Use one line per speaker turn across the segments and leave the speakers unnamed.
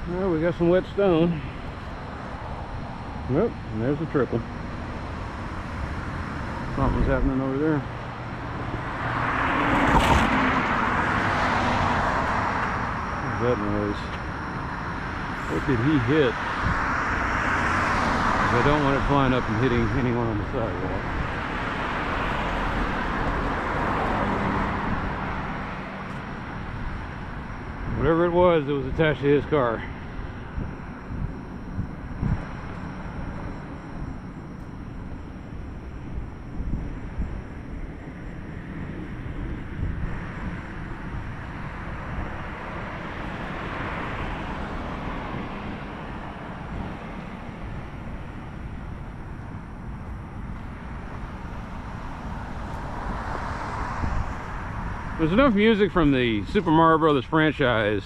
Well, we got some wet stone. Yep, and there's a trickle. Something's happening over there. What's that noise? What did he hit? I don't want it flying up and hitting anyone on the sidewalk. Whatever it was attached to his car. There's enough music from the Super Mario Brothers franchise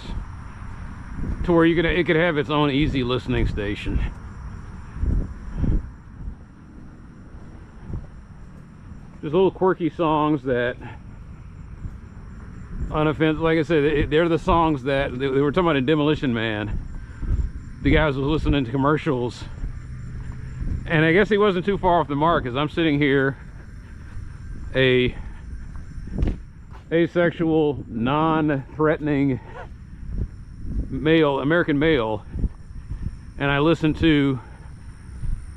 to where it could have its own easy listening station. Just little quirky songs that, unoffensive, like I said, they're the songs that they were talking about in Demolition Man. The guys was listening to commercials, and I guess he wasn't too far off the mark, because I'm sitting here, asexual, non-threatening American male, and I listen to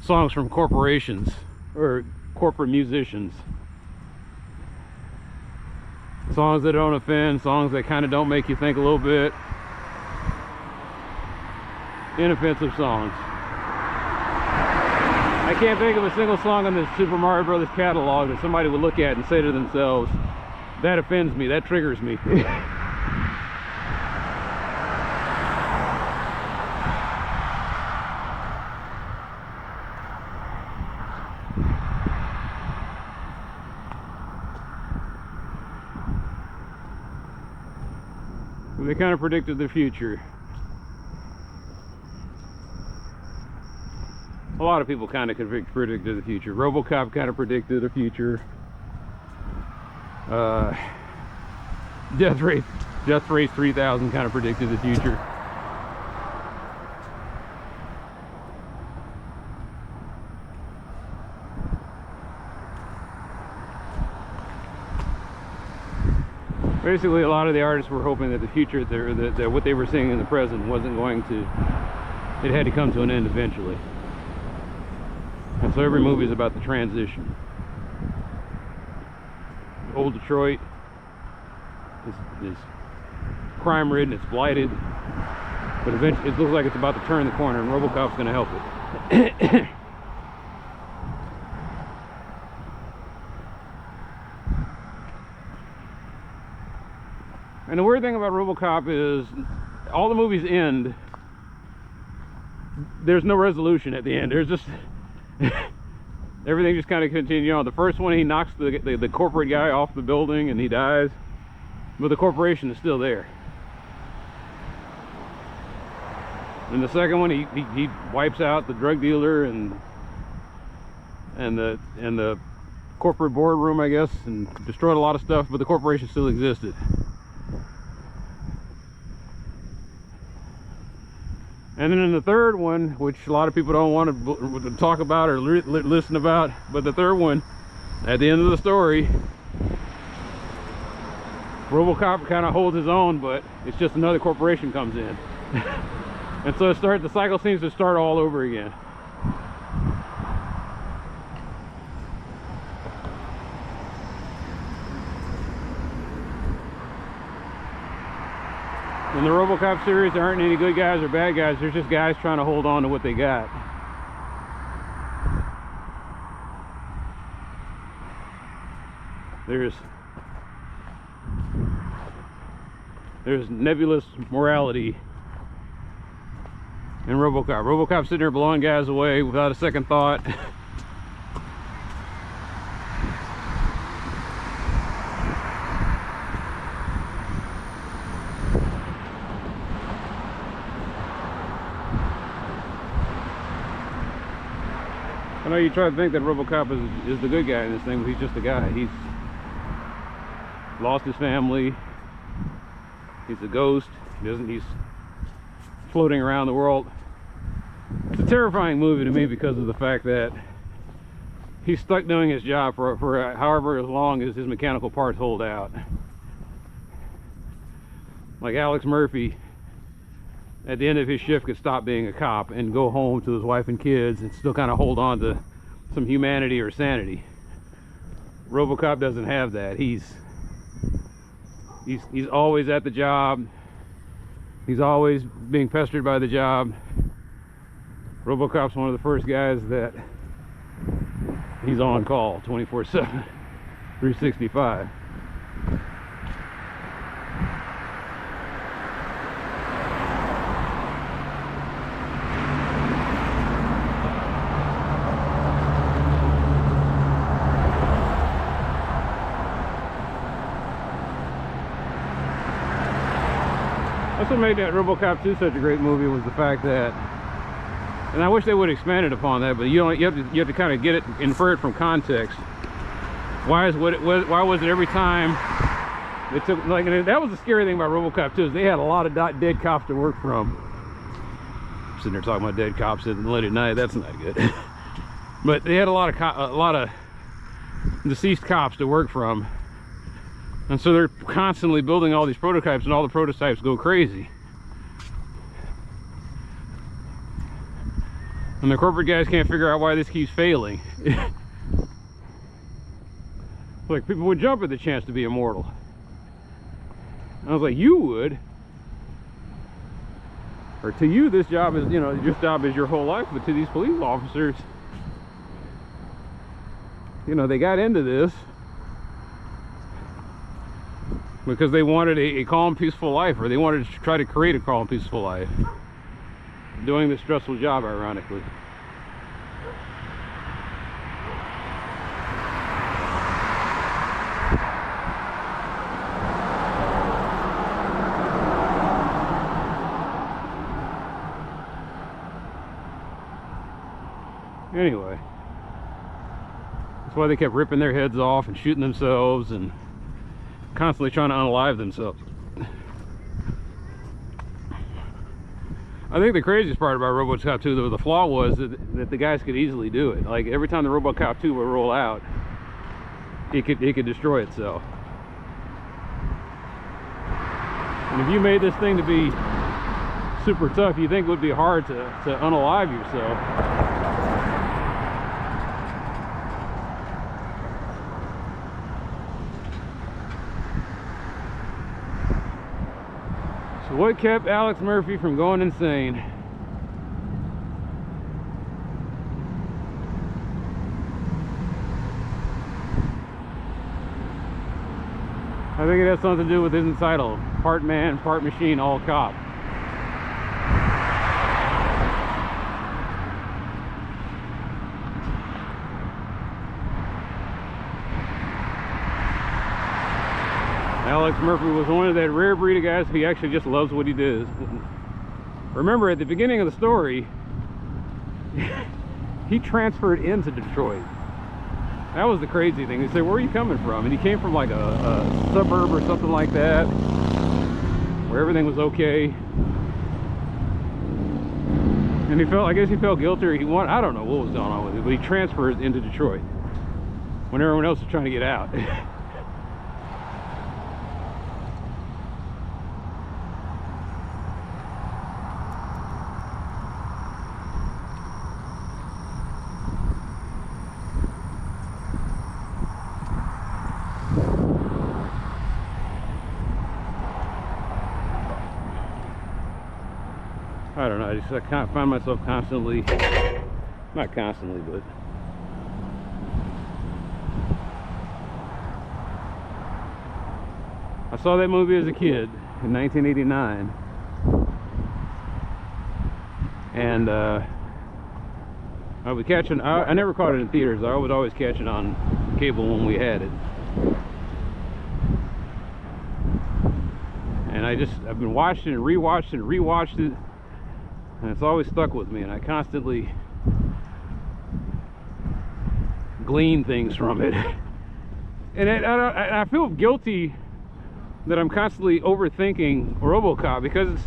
songs from corporations or corporate musicians. Songs that don't offend, songs that kind of don't make you think a little bit. Inoffensive songs. I can't think of a single song on this Super Mario Brothers catalog that somebody would look at and say to themselves, that offends me, that triggers me. They kind of predicted the future. A lot of people kind of predicted the future. RoboCop kind of predicted the future. Death Race 3000 kind of predicted the future. Basically, a lot of the artists were hoping that the future, that what they were seeing in the present wasn't going to, it had to come to an end eventually. And so every movie is about the transition. Old Detroit is crime-ridden, it's blighted, but eventually it looks like it's about to turn the corner, and RoboCop's going to help it. And the weird thing about RoboCop is all the movies end, there's no resolution at the end. There's just everything just kind of continues on. The first one, he knocks the corporate guy off the building and he dies, but the corporation is still there. And the second one, he wipes out the drug dealer and the corporate boardroom, I guess, and destroyed a lot of stuff, but the corporation still existed. And then in the third one, which a lot of people don't want to talk about or listen about, but the third one, at the end of the story, RoboCop kind of holds his own, but it's just another corporation comes in. And so the cycle seems to start all over again. In the RoboCop series, there aren't any good guys or bad guys. There's just guys trying to hold on to what they got. There's nebulous morality in RoboCop. RoboCop's sitting there blowing guys away without a second thought. I know you try to think that RoboCop is the good guy in this thing, but he's just a guy. He's lost his family. He's a ghost. He's floating around the world. It's a terrifying movie to me because of the fact that he's stuck doing his job for however long as his mechanical parts hold out. Like Alex Murphy, at the end of his shift, could stop being a cop and go home to his wife and kids and still kind of hold on to some humanity or sanity. RoboCop doesn't have that. He's always at the job. He's always being pestered by the job. RoboCop's one of the first guys that he's on call 24/7, 365. That's what made that RoboCop 2 such a great movie, was the fact that, and I wish they would have expanded upon that, but you have to kind of get it, infer it from context. Why was it every time they took, like, and that was the scary thing about RoboCop 2, is they had a lot of dead cops to work from. I'm sitting there talking about dead cops late at night. That's not good. But they had a lot of deceased cops to work from. And so they're constantly building all these prototypes, and all the prototypes go crazy. And the corporate guys can't figure out why this keeps failing. Like, people would jump at the chance to be immortal. And I was like, you would? Or to you, this job is, you know, this job is your whole life. But to these police officers, you know, they got into this because they wanted a calm, peaceful life, or they wanted to try to create a calm, peaceful life, doing this stressful job, ironically. Anyway, that's why they kept ripping their heads off and shooting themselves and constantly trying to unalive themselves. I think the craziest part about RoboCop 2, though, the flaw was that the guys could easily do it. Like, every time the RoboCop 2 would roll out, it could destroy itself. And if you made this thing to be super tough, you think it would be hard to unalive yourself. What kept Alex Murphy from going insane? I think it has something to do with his title, part man, part machine, all cop. Alex Murphy was one of that rare breed of guys who actually just loves what he does. Remember, at the beginning of the story, he transferred into Detroit. That was the crazy thing. He said, where are you coming from? And he came from like a suburb or something like that, where everything was okay. And he felt, I guess he felt guilty, or I don't know what was going on with it, but he transferred into Detroit when everyone else was trying to get out. I don't know, I can't find myself constantly, not constantly, but I saw that movie as a kid in 1989, and I would catch it. I never caught it in theaters. I would always catch it on cable when we had it. And I've been watching it and rewatched it, and it's always stuck with me, and I constantly glean things from it. And I feel guilty that I'm constantly overthinking RoboCop, because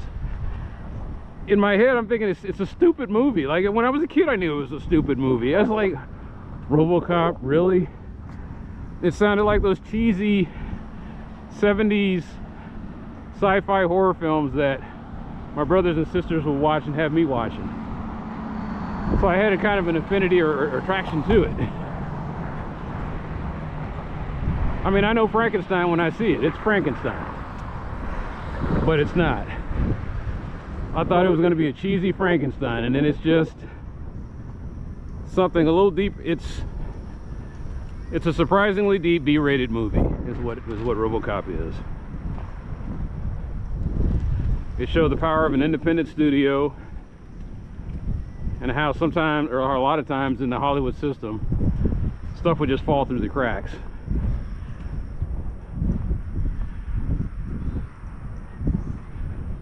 in my head, I'm thinking it's a stupid movie. Like, when I was a kid, I knew it was a stupid movie. I was like, RoboCop, really? It sounded like those cheesy 70s sci-fi horror films that my brothers and sisters would watch and have me watching. So I had a kind of an affinity or attraction to it. I mean, I know Frankenstein when I see it. It's Frankenstein. But it's not. I thought it was going to be a cheesy Frankenstein, and then it's just something a little deep. It's a surprisingly deep B-rated movie is what RoboCop is. It showed the power of an independent studio and how sometimes, or a lot of times in the Hollywood system, stuff would just fall through the cracks.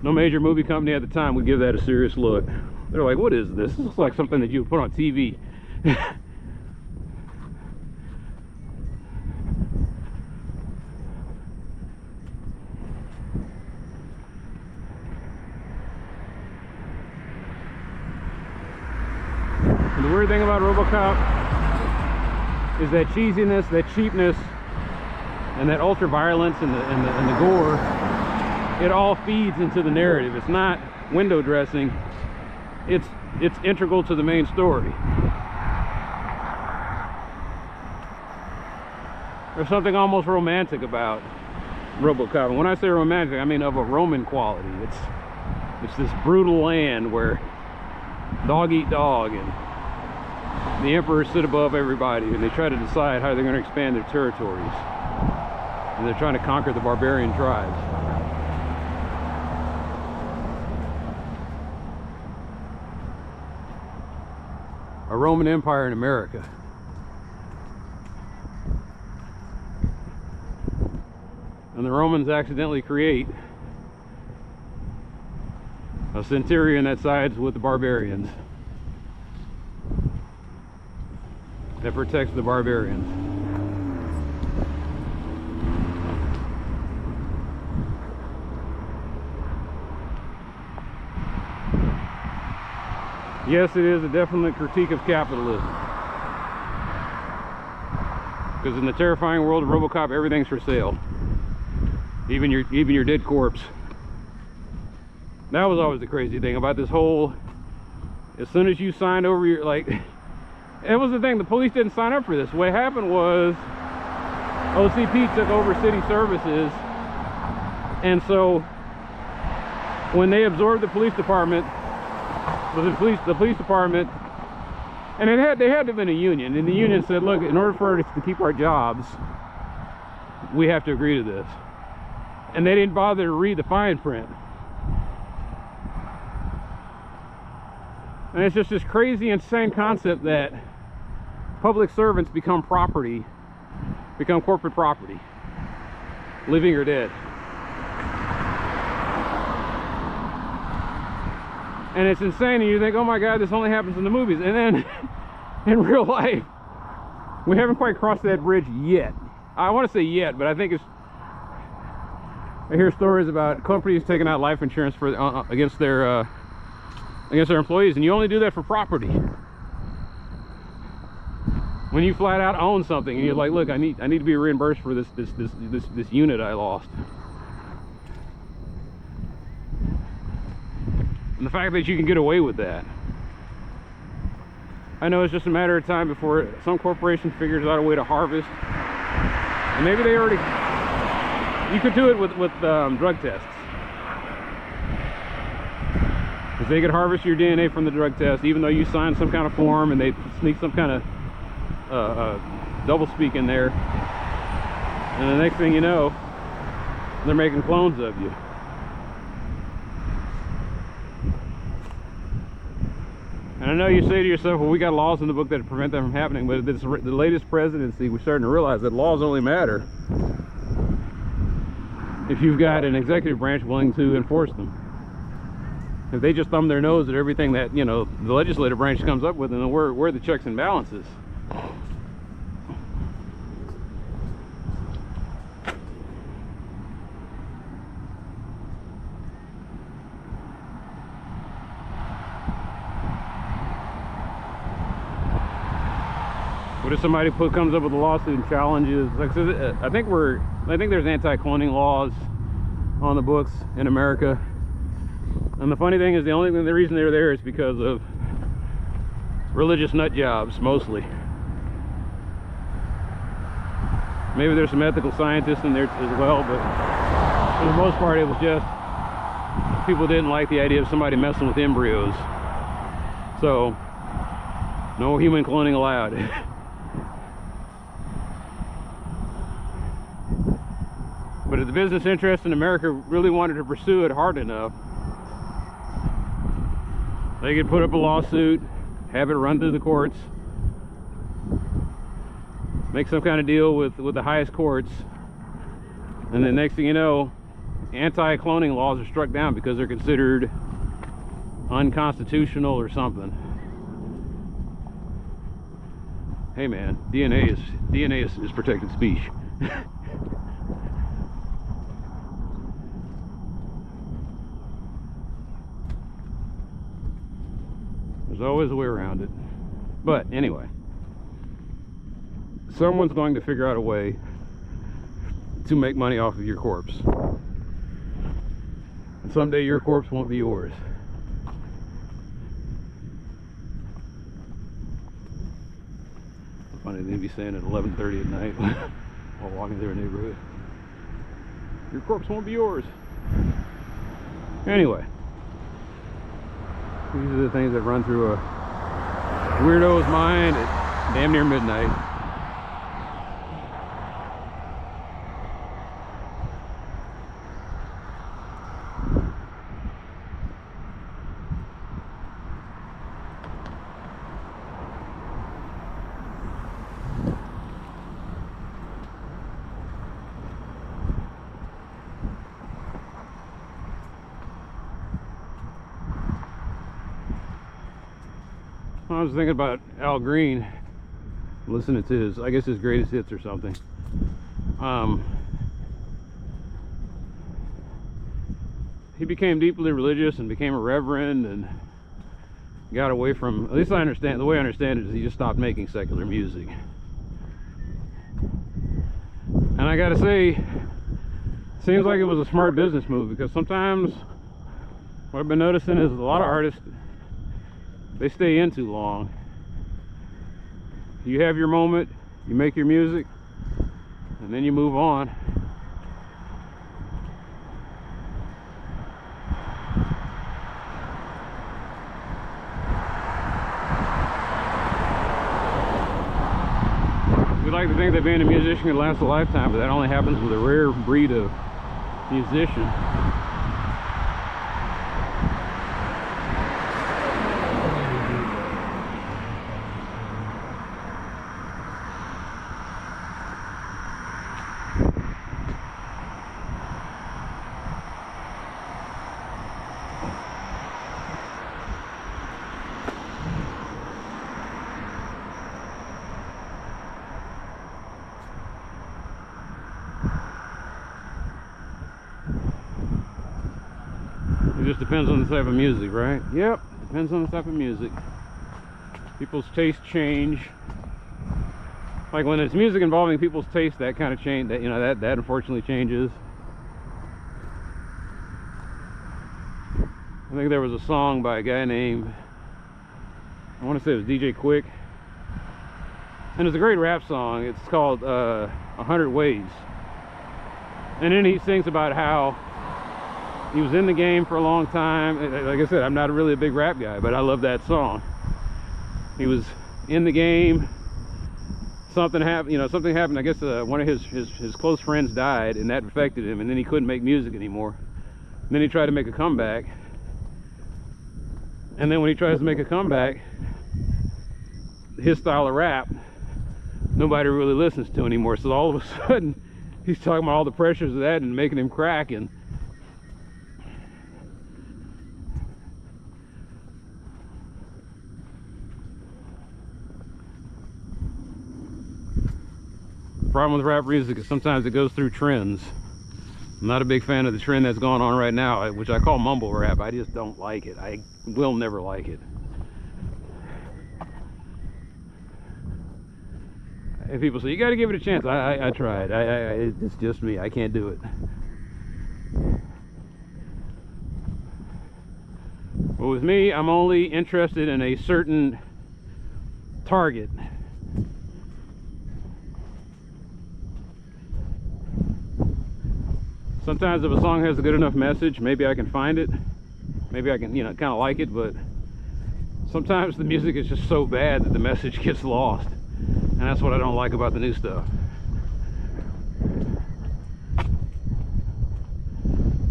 No major movie company at the time would give that a serious look. They're like, what is this? This looks like something that you would put on TV. And the weird thing about RoboCop is that cheesiness, that cheapness, and that ultra violence and the gore. It all feeds into the narrative. It's not window dressing. It's integral to the main story. There's something almost romantic about RoboCop. And when I say romantic, I mean of a Roman quality. It's this brutal land where dog eat dog, and the emperors sit above everybody, and they try to decide how they're going to expand their territories. And they're trying to conquer the barbarian tribes. A Roman Empire in America. And the Romans accidentally create a centurion that sides with the barbarians, that protects the barbarians. Yes, it is a definite critique of capitalism. Because in the terrifying world of RoboCop, everything's for sale. Even your dead corpse. That was always the crazy thing about this whole, as soon as you signed over your, like, it was the thing, the police didn't sign up for this. What happened was OCP took over city services, and so when they absorbed the police department, the police department, and they had to have been a union, and the union said, look, in order for us to keep our jobs, we have to agree to this. And they didn't bother to read the fine print. And it's just this crazy, insane concept that public servants become property, become corporate property, living or dead. And it's insane, and you think, oh my God, this only happens in the movies. And then in real life, we haven't quite crossed that bridge yet. I want to say yet, but I think I hear stories about companies taking out life insurance for against their employees, and you only do that for property. When you flat out own something, and you're like, look, I need to be reimbursed for this unit I lost. And the fact that you can get away with that. I know it's just a matter of time before some corporation figures out a way to harvest. And maybe they already, you could do it with drug tests. Because they could harvest your DNA from the drug test, even though you signed some kind of form, and they sneak some kind of double speak in there. And the next thing you know, they're making clones of you. And I know you say to yourself, well, we got laws in the book that prevent that from happening, but it's the latest presidency, we're starting to realize that laws only matter if you've got an executive branch willing to enforce them. If they just thumb their nose at everything that, you know, the legislative branch comes up with, and where are the checks and balances? What if somebody comes up with a lawsuit and challenges? Like, I think there's anti-cloning laws on the books in America. And the funny thing is, the reason they're there is because of religious nut jobs, mostly. Maybe there's some ethical scientists in there as well, but for the most part, it was just people didn't like the idea of somebody messing with embryos. So, no human cloning allowed. But if the business interests in America really wanted to pursue it hard enough, they could put up a lawsuit, have it run through the courts, make some kind of deal with the highest courts, and then next thing you know, anti-cloning laws are struck down because they're considered unconstitutional or something. Hey man, DNA is protected speech. There's always a way around it. But anyway, someone's going to figure out a way to make money off of your corpse. And someday your corpse won't be yours. Funny thing to be saying at 11:30 at night while walking through a neighborhood. Your corpse won't be yours. Anyway, these are the things that run through a weirdo's mind at damn near midnight. I was thinking about Al Green, listening to his, I guess his greatest hits or something. He became deeply religious and became a reverend and got away from, at least I understand, the way I understand it is he just stopped making secular music. And I gotta say, it seems like it was a smart business move, because sometimes what I've been noticing is a lot of artists, they stay in too long. You have your moment, you make your music, and then you move on. We like to think that being a musician can last a lifetime, but that only happens with a rare breed of musician. It just depends on the type of music, right? Yep, depends on the type of music. People's tastes change. Like when it's music involving people's taste, that kind of change, that, you know, that unfortunately changes. I think there was a song by a guy named, I want to say it was DJ Quick, and it's a great rap song. It's called 100 Ways. And then he sings about how he was in the game for a long time. Like I said, I'm not really a big rap guy, but I love that song. He was in the game. Something happened, you know, something happened. I guess one of his close friends died, and that affected him, and then he couldn't make music anymore. And then he tried to make a comeback. And then when he tries to make a comeback, his style of rap, nobody really listens to anymore. So all of a sudden, he's talking about all the pressures of that and making him crack. And the problem with rap music is sometimes it goes through trends. I'm not a big fan of the trend that's going on right now, which I call mumble rap. I just don't like it. I will never like it. And people say, you got to give it a chance. I tried. It's just me. I can't do it. But with me, I'm only interested in a certain target. Sometimes if a song has a good enough message, maybe I can find it. Maybe I can, you know, kind of like it, but sometimes the music is just so bad that the message gets lost. And that's what I don't like about the new stuff.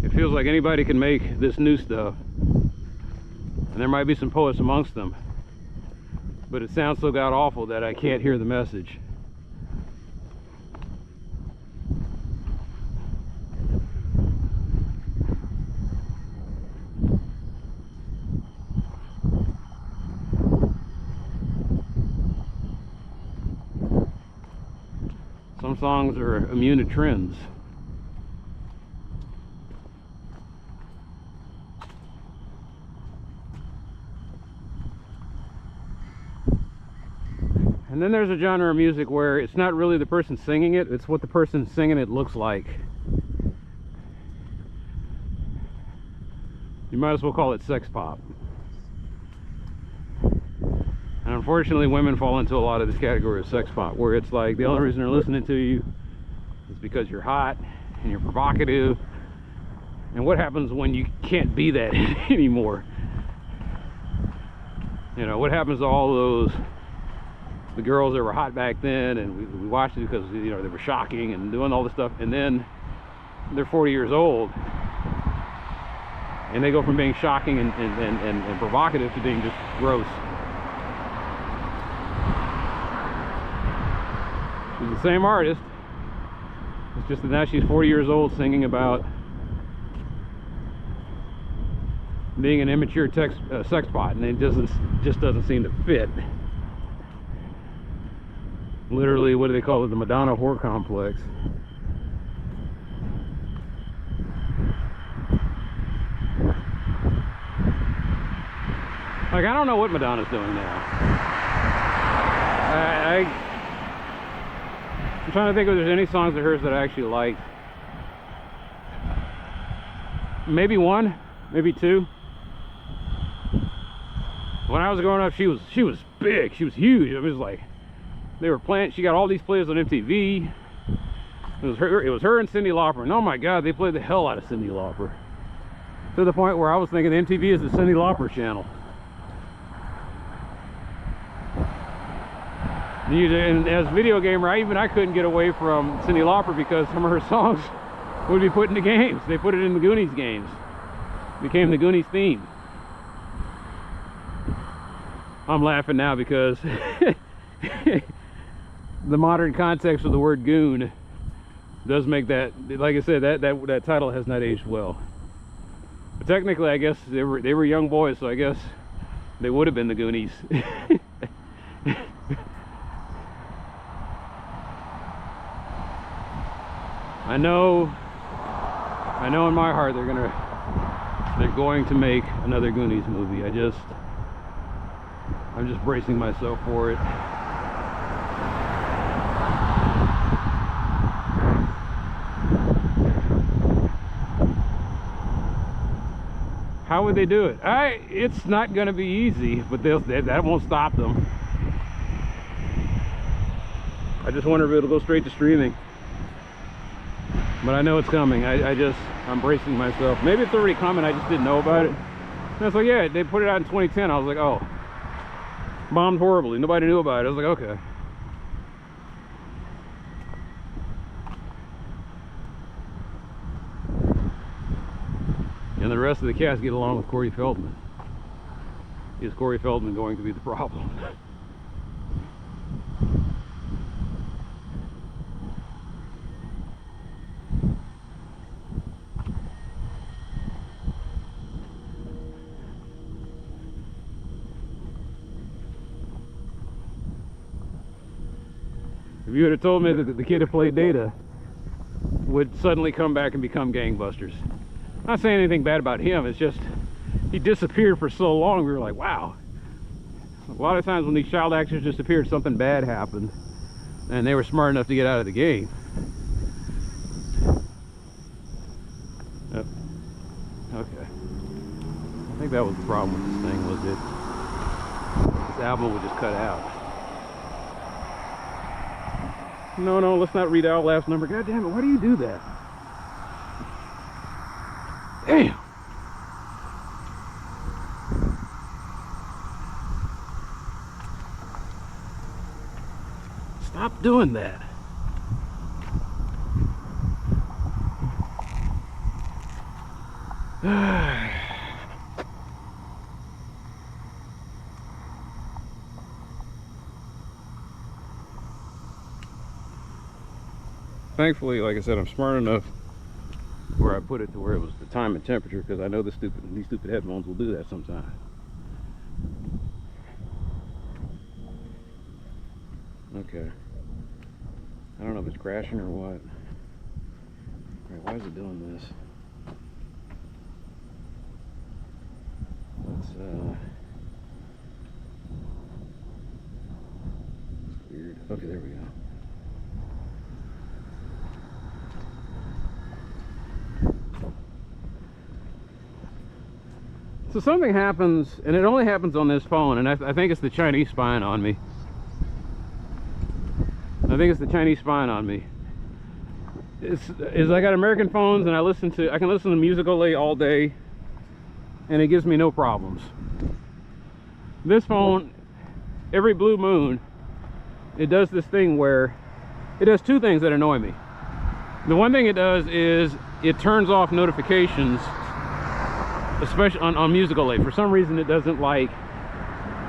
It feels like anybody can make this new stuff. And there might be some poets amongst them. But it sounds so god awful that I can't hear the message. Some songs are immune to trends. And then there's a genre of music where it's not really the person singing it, it's what the person singing it looks like. You might as well call it sex pop. And unfortunately, women fall into a lot of this category of sex pop, where it's like the only reason they're listening to you is because you're hot and you're provocative. And what happens when you can't be that anymore? You know, what happens to all those, the girls that were hot back then, and we watched it because, you know, they were shocking and doing all this stuff, and then they're 40 years old and they go from being shocking and provocative to being just gross. She's the same artist, it's just that now she's 40 years old singing about being an immature sex bot, and it just doesn't seem to fit. Literally, what do they call it? The Madonna whore complex. Like, I don't know what Madonna's doing now. I'm trying to think if there's any songs of hers that I actually like. Maybe one, maybe two. When I was growing up, she was big, she was huge. It was like they were playing. She got all these plays on MTV. It was her and Cyndi Lauper, and oh my God, they played the hell out of Cyndi Lauper, to the point where I was thinking MTV is the Cyndi Lauper channel. And as a video gamer, I couldn't get away from Cyndi Lauper because some of her songs would be put into games. They put it in the Goonies games. It became the Goonies theme. I'm laughing now because the modern context of the word goon does make that, like I said, that title has not aged well. But technically, I guess they were young boys, so I guess they would have been the Goonies. I know in my heart they're going to make another Goonies movie. I'm just bracing myself for it. How would they do it? It's not going to be easy, but that won't stop them. I just wonder if it'll go straight to streaming. But I know it's coming. I'm bracing myself. Maybe it's already coming, I just didn't know about it. And I was like, yeah, they put it out in 2010. I was like, oh, bombed horribly. Nobody knew about it. I was like, okay. And the rest of the cast get along with Corey Feldman. Is Corey Feldman going to be the problem? If you would have told me that the kid who played Data would suddenly come back and become gangbusters. I'm not saying anything bad about him, it's just he disappeared for so long, we were like, wow. A lot of times when these child actors disappeared, something bad happened. and they were smart enough to get out of the game. Yep. Okay. I think that was the problem with this thing, was it this album would just cut out. No, let's not read out last number. God damn it, why do you do that? Damn. Stop doing that. Thankfully, like I said, I'm smart enough where I put it to where it was the time and temperature, because I know these stupid headphones will do that sometimes. Okay. I don't know if it's crashing or what. Alright, why is it doing this? Let's it's weird. Okay, there we go. So something happens, and it only happens on this phone, and I think it's the Chinese spying on me. I think it's the Chinese spying on me. Is I got American phones, and I can listen to music all day, and it gives me no problems. This phone, every blue moon, it does this thing where it does two things that annoy me. The one thing it does is it turns off notifications, especially on musical aid. For some reason, it doesn't like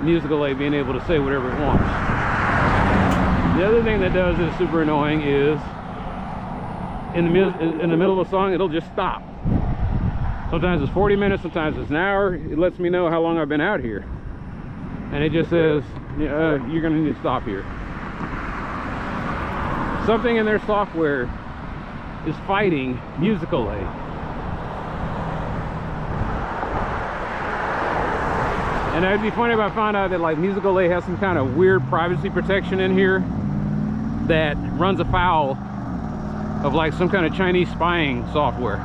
musical aid being able to say whatever it wants. The other thing that does is super annoying is in the middle of a song, it'll just stop. Sometimes it's 40 minutes, sometimes it's an hour. It lets me know how long I've been out here, and it just says you're gonna need to stop here. Something in their software is fighting musical aid. And it'd be funny if I found out that like musical aid has some kind of weird privacy protection in here that runs afoul of like some kind of Chinese spying software.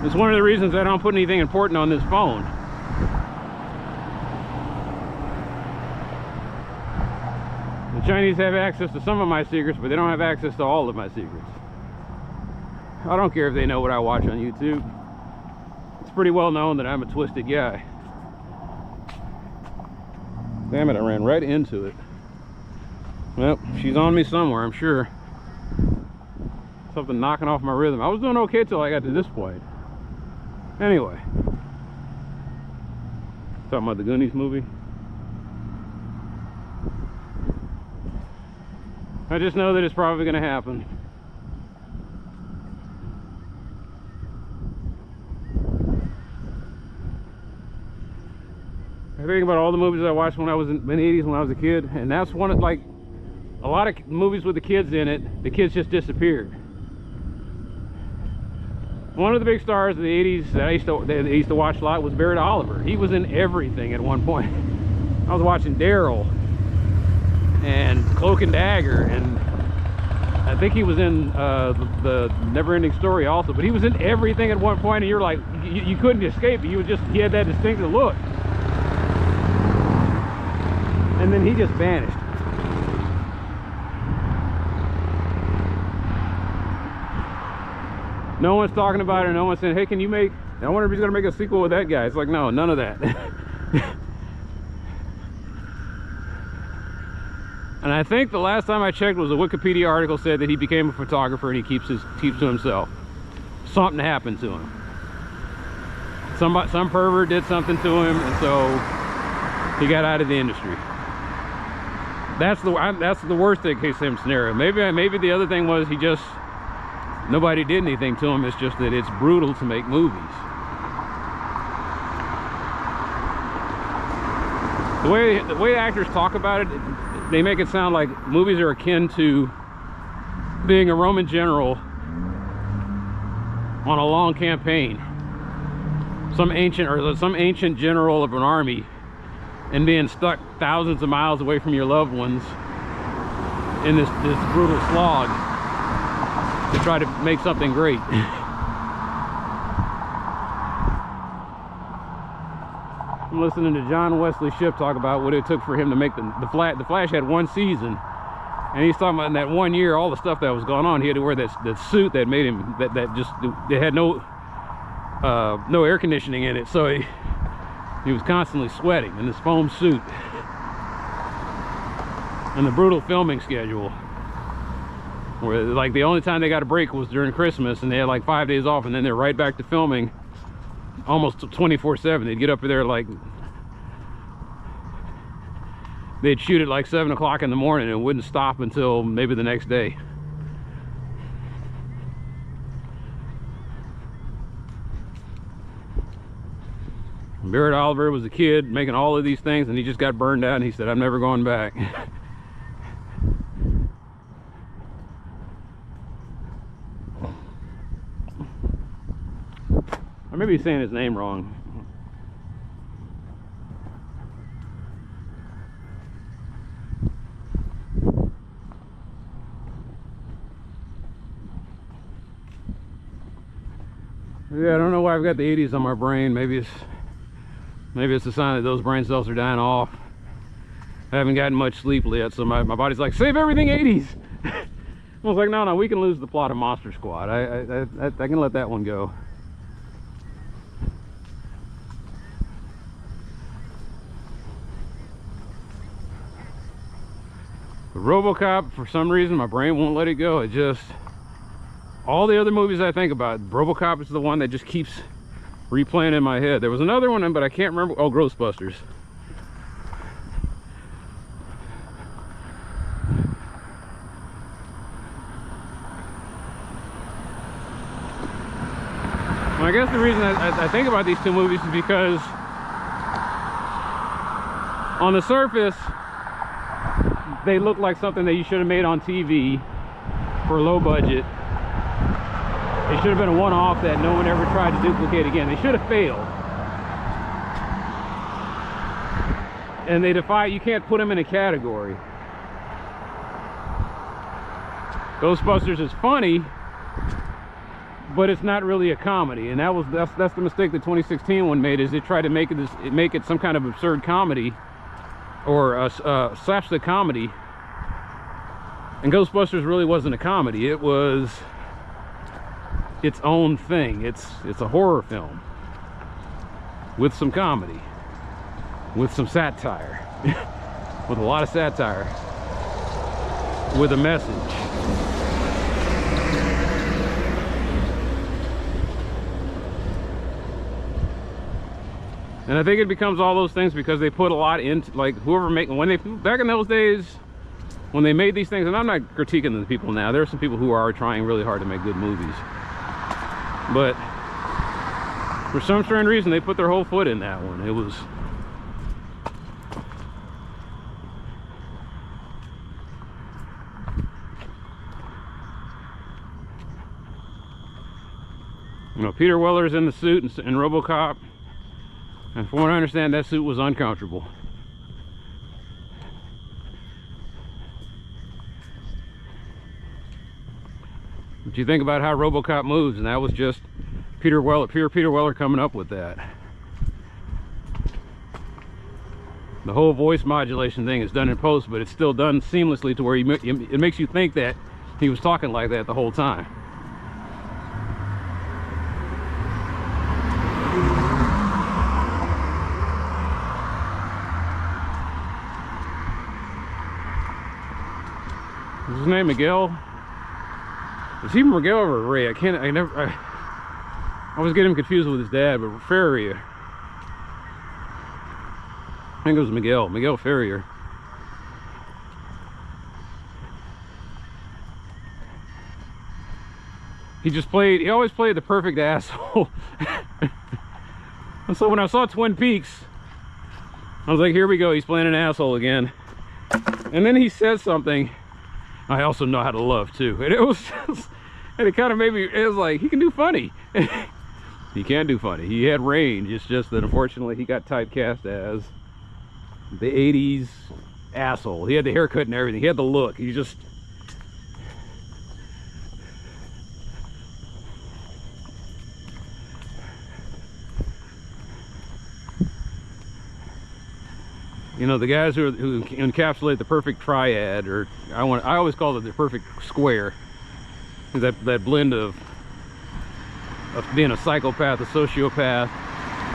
It's one of the reasons I don't put anything important on this phone. The Chinese have access to some of my secrets, but they don't have access to all of my secrets. I don't care if they know what I watch on YouTube. It's pretty well known that I'm a twisted guy. Damn it, I ran right into it. Well, she's on me somewhere, I'm sure. Something knocking off my rhythm. I was doing okay till I got to this point. Anyway. Talking about the Goonies movie. I just know that it's probably going to happen. I think about all the movies I watched when I was in the 80s when I was a kid, and that's one of, like, a lot of movies with the kids in it, the kids just disappeared. One of the big stars of the 80s that I used to watch a lot was Barrett Oliver. He was in everything at one point. I was watching Daryl and Cloak and Dagger, and I think he was in the Never-Ending Story also, but he was in everything at one point, and you're like, you couldn't escape it. He had that distinctive look. And then he just vanished. No one's talking about it, no one's saying, hey, can you make, I wonder if he's gonna make a sequel with that guy. It's like, no, none of that. And I think the last time I checked was a Wikipedia article said that he became a photographer and he keeps to himself. Something happened to him. Some pervert did something to him, and so he got out of the industry. That's the worst case scenario. Maybe the other thing was nobody did anything to him. It's just that it's brutal to make movies. The way actors talk about it, they make it sound like movies are akin to being a Roman general on a long campaign. Some ancient general of an army and being stuck thousands of miles away from your loved ones in this brutal slog to try to make something great. I'm listening to John Wesley Shipp talk about what it took for him to make the Flash had one season, and he's talking about in that 1 year all the stuff that was going on. He had to wear that suit that made him it had no air conditioning in it, so he was constantly sweating in this foam suit. And the brutal filming schedule, where like the only time they got a break was during Christmas, and they had like 5 days off, and then they're right back to filming almost 24/7. They'd get up there like, they'd shoot at like 7 o'clock in the morning and it wouldn't stop until maybe the next day. Barrett Oliver was a kid making all of these things, and he just got burned out, and he said, I'm never going back. I may be saying his name wrong. Yeah, I don't know why I've got the 80s on my brain. Maybe it's a sign that those brain cells are dying off. I haven't gotten much sleep yet, so my body's like, save everything 80s. I was like, no, we can lose the plot of Monster Squad. I can let that one go. But RoboCop, for some reason, my brain won't let it go. It just, all the other movies I think about, RoboCop is the one that just keeps replaying in my head. There was another one, but I can't remember. Oh, Ghostbusters. Well, I guess the reason I think about these two movies is because on the surface they look like something that you should have made on TV for a low budget. It should have been a one-off that no one ever tried to duplicate again. They should have failed. And they defy, you can't put them in a category. Ghostbusters is funny, but it's not really a comedy. And that's the mistake the 2016 one made, is it tried to make it some kind of absurd comedy or a slapstick comedy. And Ghostbusters really wasn't a comedy. It was its own thing. It's a horror film with some comedy, with some satire, with a lot of satire, with a message. And I think it becomes all those things because they put a lot into, like, whoever back in those days when they made these things, and I'm not critiquing the people now, there are some people who are trying really hard to make good movies. But for some strange reason, they put their whole foot in that one. It was... You know, Peter Weller's in the suit in RoboCop, and from what I understand, that suit was uncomfortable. But you think about how RoboCop moves, and that was just Peter Weller coming up with that. The whole voice modulation thing is done in post, but it's still done seamlessly to where it makes you think that he was talking like that the whole time. Is his name Miguel? Is he Miguel or Ray? I always get him confused with his dad, but Ferrier. I think it was Miguel Ferrier. He always played the perfect asshole. And so when I saw Twin Peaks, I was like, here we go, he's playing an asshole again. And then he says something, I also know how to love too. And it was just, and it kind of made me, it was like, he can do funny. He can do funny. He had range. It's just that unfortunately he got typecast as the 80s asshole. He had the haircut and everything. He had the look. He just... You know, the guys who encapsulate the perfect triad, or I always call it the perfect square. That blend of being a psychopath, a sociopath,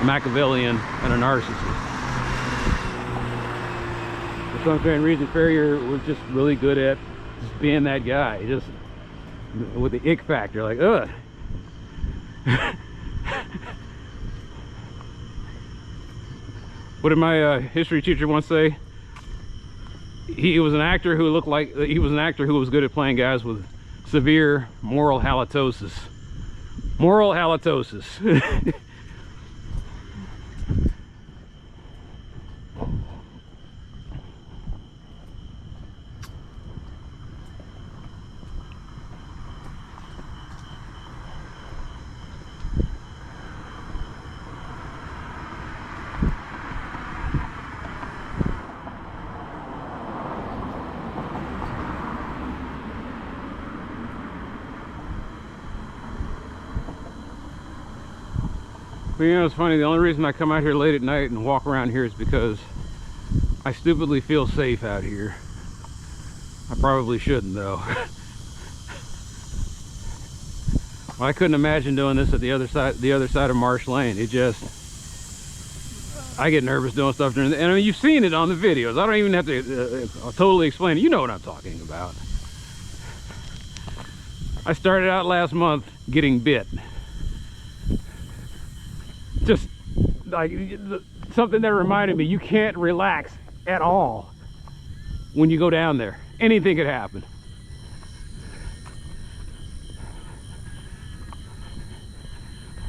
a Machiavellian, and a narcissist. For some strange reason, Ferrier was just really good at just being that guy, just with the ick factor, like, ugh. What did my history teacher once say? He was an actor who looked like he was an actor who was good at playing guys with severe moral halitosis. Moral halitosis. But you know, it's funny, the only reason I come out here late at night and walk around here is because I stupidly feel safe out here. I probably shouldn't though. Well, I couldn't imagine doing this at the other side of Marsh Lane. It just, I get nervous doing stuff during and I mean, you've seen it on the videos. I don't even have to totally explain it. You know what I'm talking about. I started out last month getting bit. Just like something that reminded me, you can't relax at all when you go down there. Anything could happen.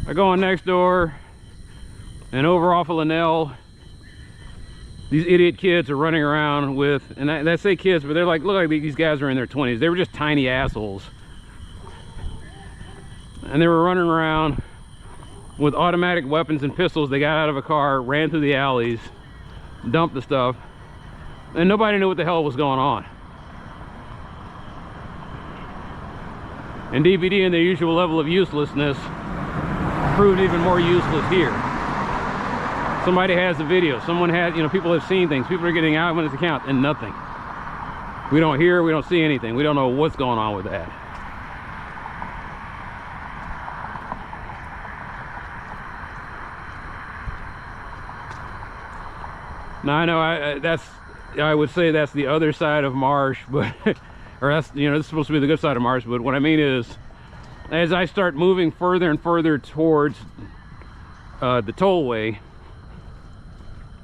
I go on next door and over off of Linnell, these idiot kids are running around with, and I say kids, but they're like, look like these guys are in their 20s. They were just tiny assholes. And they were running around with automatic weapons and pistols. They got out of a car, ran through the alleys, dumped the stuff, and nobody knew what the hell was going on. And DVD, in their usual level of uselessness, proved even more useless here. Somebody has the video. Someone has, you know, people have seen things. People are getting eyewitness accounts and nothing. We don't hear, we don't see anything. We don't know what's going on with that. Now I know I would say that's the other side of Marsh, but or that's, you know, this is supposed to be the good side of Marsh, but what I mean is, as I start moving further and further towards the tollway,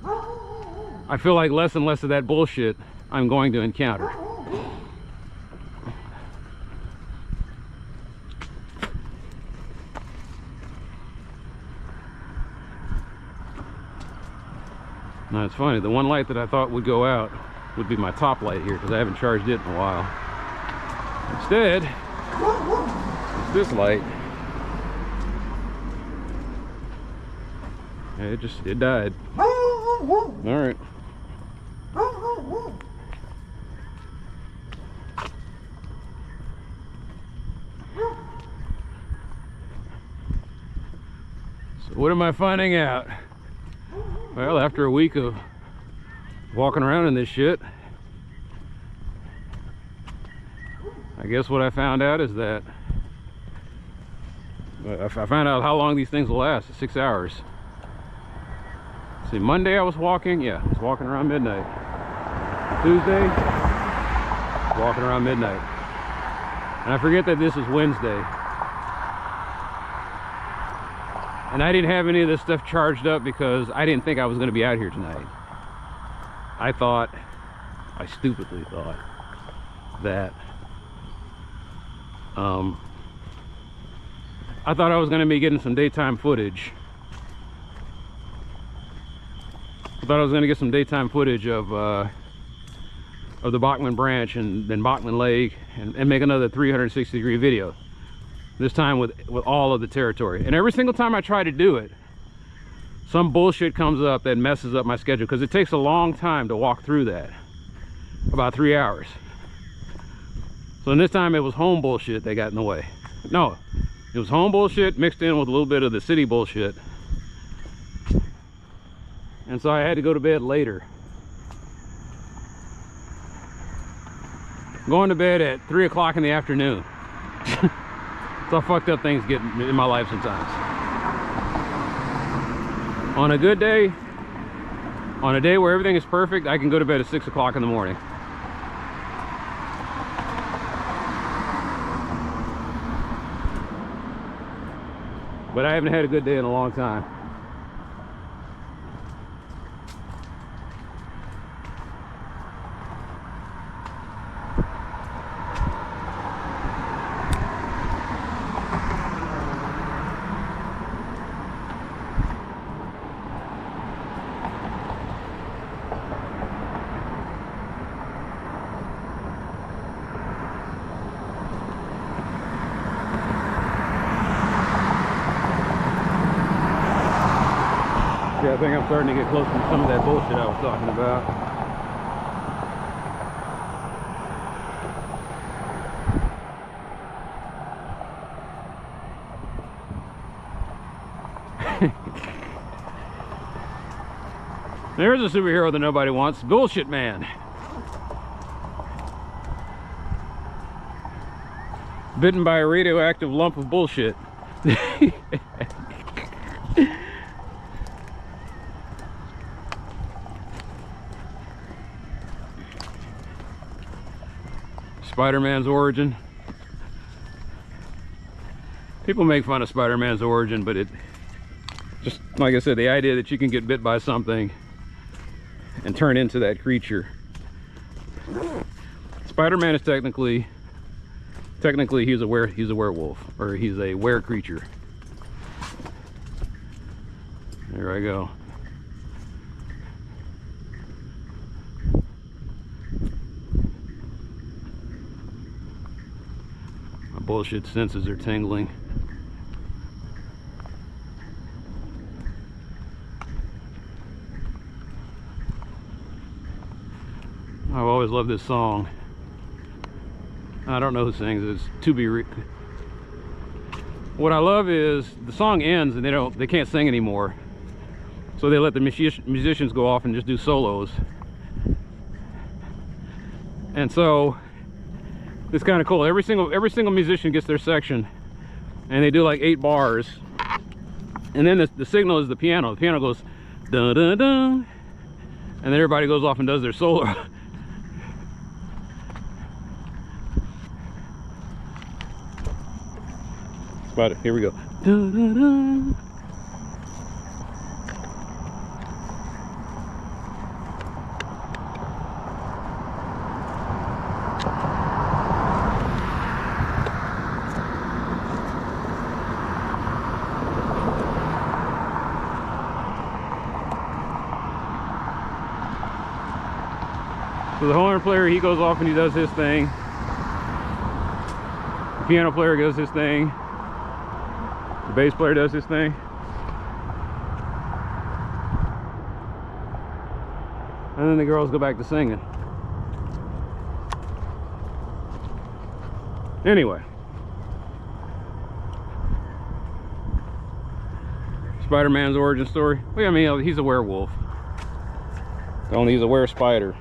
I feel like less and less of that bullshit I'm going to encounter. Now it's funny, the one light that I thought would go out would be my top light here, because I haven't charged it in a while. Instead, it's this light. It died. All right. So what am I finding out? Well, after a week of walking around in this shit, I guess what I found out is that I found out how long these things will last. 6 hours. See, Monday I was walking, I was walking around midnight. Tuesday, walking around midnight. And I forget that this is Wednesday. And I didn't have any of this stuff charged up because I didn't think I was going to be out here tonight. I stupidly thought that I thought I was going to be getting some daytime footage. I thought I was going to get some daytime footage of the Bachman Branch and then Bachman Lake and make another 360-degree video. This time with all of the territory. And every single time I try to do it, some bullshit comes up that messes up my schedule, because it takes a long time to walk through that, about 3 hours. So in this time it was home bullshit that got in the way. No, it was home bullshit mixed in with a little bit of the city bullshit. And so I had to go to bed later. Going to bed at 3 o'clock in the afternoon. That's how fucked up things get in my life sometimes. On a good day, on a day where everything is perfect, I can go to bed at 6 o'clock in the morning. But I haven't had a good day in a long time. Yeah, I think I'm starting to get close to some of that bullshit I was talking about. There's a superhero that nobody wants, Bullshit Man. Bitten by a radioactive lump of bullshit. Spider-Man's origin. People make fun of Spider-Man's origin, but it just, like I said, the idea that you can get bit by something and turn into that creature. Spider-Man is technically he's a werewolf, or he's a were creature. There I go. My bullshit senses are tingling. I've always loved this song. I don't know who sings it. It's To Be What I love is the song ends and they can't sing anymore, so they let the musicians go off and just do solos. And so it's kind of cool. Every single musician gets their section, and they do like 8 bars, and then the signal is the piano. The piano goes dun dun dun, and then everybody goes off and does their solo. But here we go. Dun, dun, dun. So the horn player, he goes off and he does his thing. The piano player does his thing. The bass player does his thing. And then the girls go back to singing. Anyway. Spider-Man's origin story. Well, I mean, he's a werewolf. Only he's a were-spider.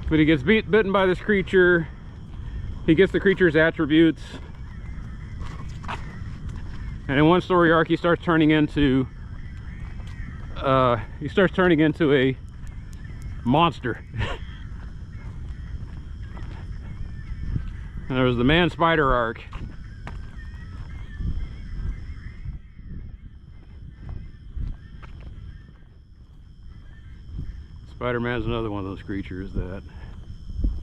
But he gets bitten by this creature. He gets the creature's attributes. And in one story arc, he starts turning into a monster. And there was the man spider arc. Spider-Man's another one of those creatures that,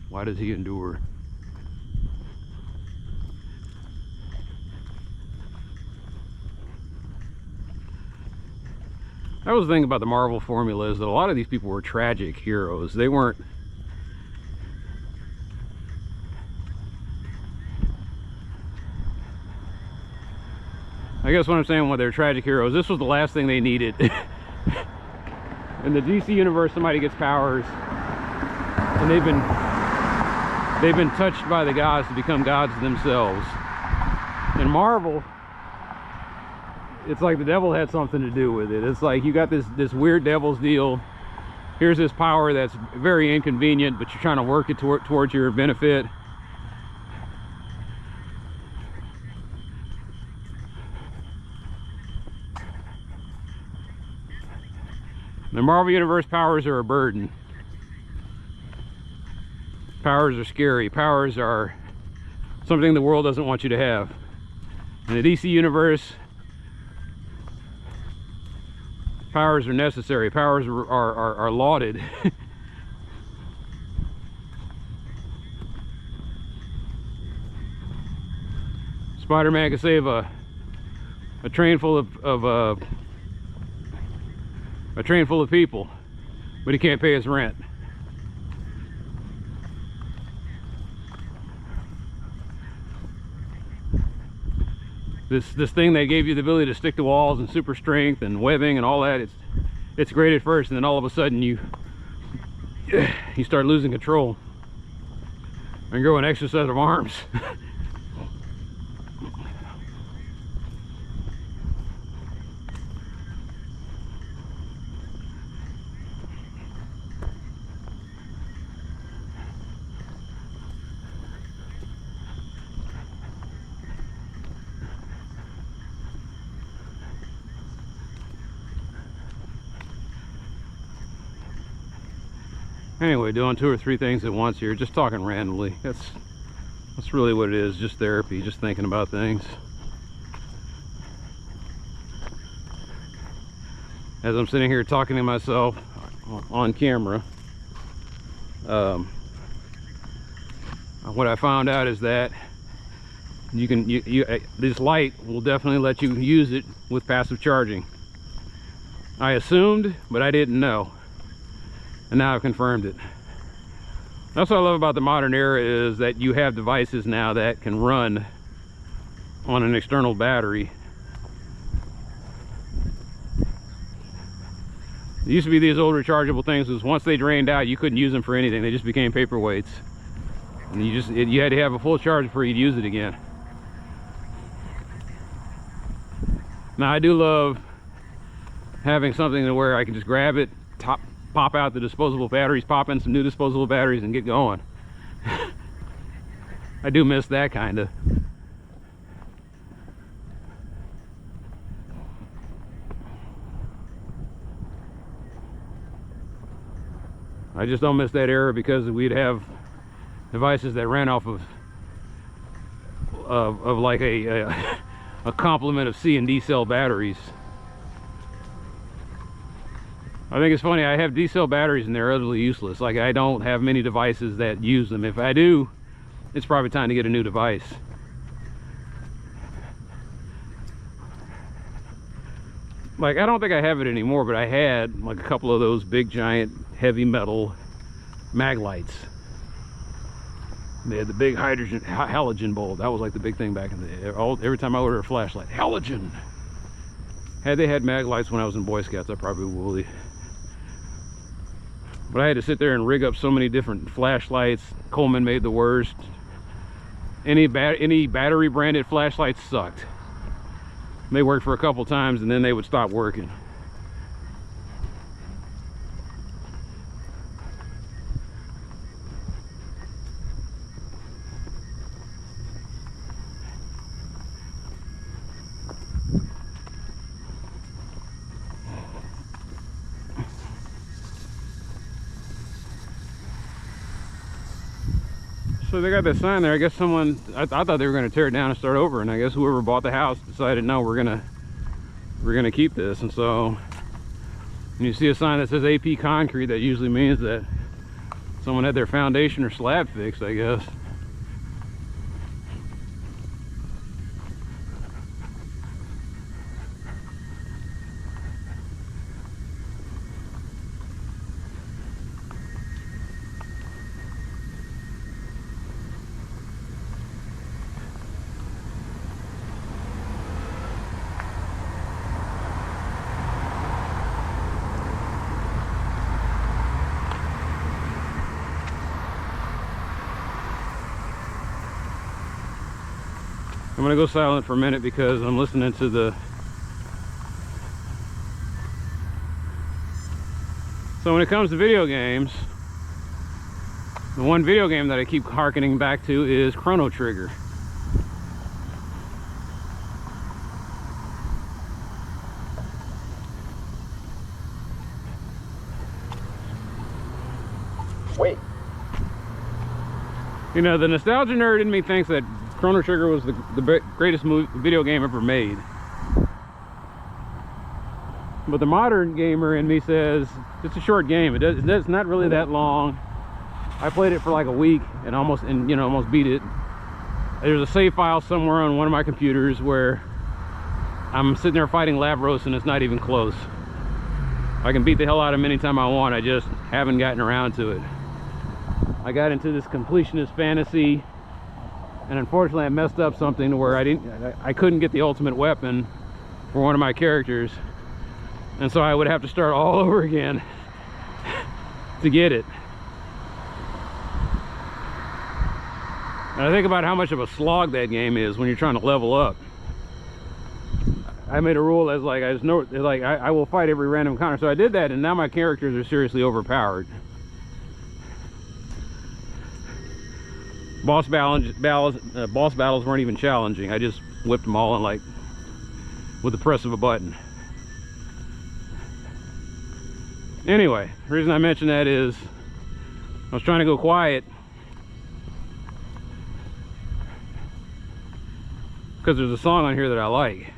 why does he endure? That was the thing about the Marvel formula, is that a lot of these people were tragic heroes. They weren't... I guess what I'm saying, when they're tragic heroes, this was the last thing they needed. In the DC universe, somebody gets powers, and they've been touched by the gods to become gods themselves. In Marvel, it's like the devil had something to do with it. It's like you got this weird devil's deal. Here's this power that's very inconvenient, but you're trying to work it towards your benefit. The Marvel Universe, powers are a burden. Powers are scary. Powers are something the world doesn't want you to have. In the DC Universe, powers are necessary. Powers are lauded. Spider-Man can save a train full of people, but he can't pay his rent. This thing that gave you the ability to stick to walls and super strength and webbing and all that, it's great at first, and then all of a sudden you start losing control and grow an extra set of arms. Anyway, doing 2 or 3 things at once here, just talking randomly. That's really what it is, just therapy, just thinking about things. As I'm sitting here talking to myself on camera, what I found out is that this light will definitely let you use it with passive charging. I assumed, but I didn't know. And now I've confirmed it. That's what I love about the modern era, is that you have devices now that can run on an external battery. There used to be these old rechargeable things, because once they drained out, you couldn't use them for anything. They just became paperweights. And you had to have a full charge before you'd use it again. Now I do love having something to where I can just grab it, pop out the disposable batteries, pop in some new disposable batteries, and get going. I do miss that kind of. I just don't miss that era, because we'd have devices that ran off of like a complement of C and D cell batteries. I think it's funny, I have D cell batteries and they're utterly useless. Like, I don't have many devices that use them. If I do, it's probably time to get a new device. Like, I don't think I have it anymore, but I had like a couple of those big giant heavy metal mag lights. They had the big halogen bulb. That was like the big thing back in the day. Every time I ordered a flashlight, halogen. Had they had mag lights when I was in Boy Scouts, I probably would. But I had to sit there and rig up so many different flashlights. Coleman made the worst. Any battery branded flashlights sucked. They worked for a couple times and then they would stop working. So they got that sign there. I guess someone, I thought they were going to tear it down and start over, and I guess whoever bought the house decided, no, we're gonna keep this. And so when you see a sign that says AP concrete, that usually means that someone had their foundation or slab fixed, I guess. I'm gonna go silent for a minute because I'm listening to the... So when it comes to video games, the one video game that I keep hearkening back to is Chrono Trigger.
Wait.
You know, the nostalgia nerd in me thinks that Chrono Trigger was the greatest video game ever made. But the modern gamer in me says it's a short game. It's not really that long. I played it for like a week and almost beat it. There's a save file somewhere on one of my computers where I'm sitting there fighting Lavros and it's not even close. I can beat the hell out of him anytime I want. I just haven't gotten around to it. I got into this completionist fantasy, and unfortunately I messed up something to where I couldn't get the ultimate weapon for one of my characters, and so I would have to start all over again to get it. And I think about how much of a slog that game is when you're trying to level up. I made a rule as like I will fight every random encounter, so I did that, and now my characters are seriously overpowered. Boss battles weren't even challenging. I just whipped them all in like with the press of a button. Anyway, the reason I mention that is I was trying to go quiet because there's a song on here that I like.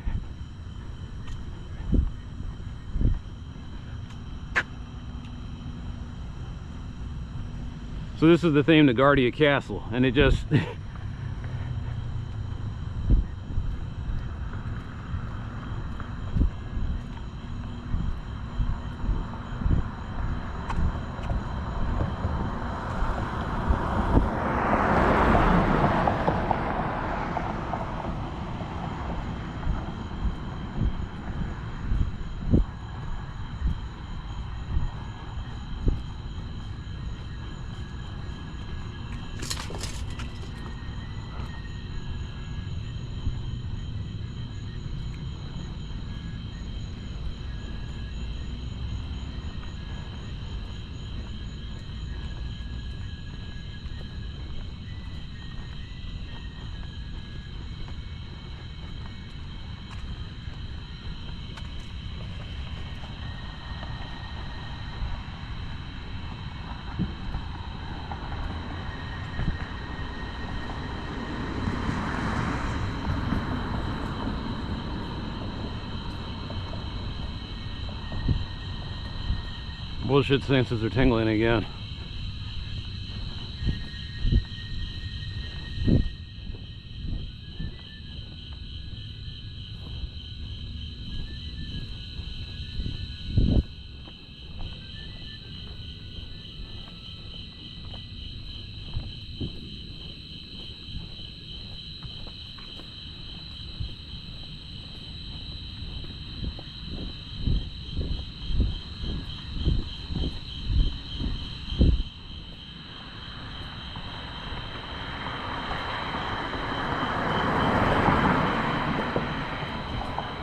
So this is the theme to Guardia Castle, and it just bullshit senses are tingling again.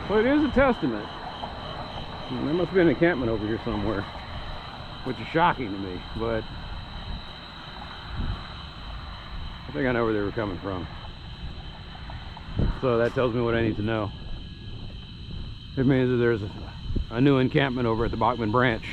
So it is a testament. There must be an encampment over here somewhere, which is shocking to me, but I think I know where they were coming from. So that tells me what I need to know. It means that there's a new encampment over at the Bachman Branch.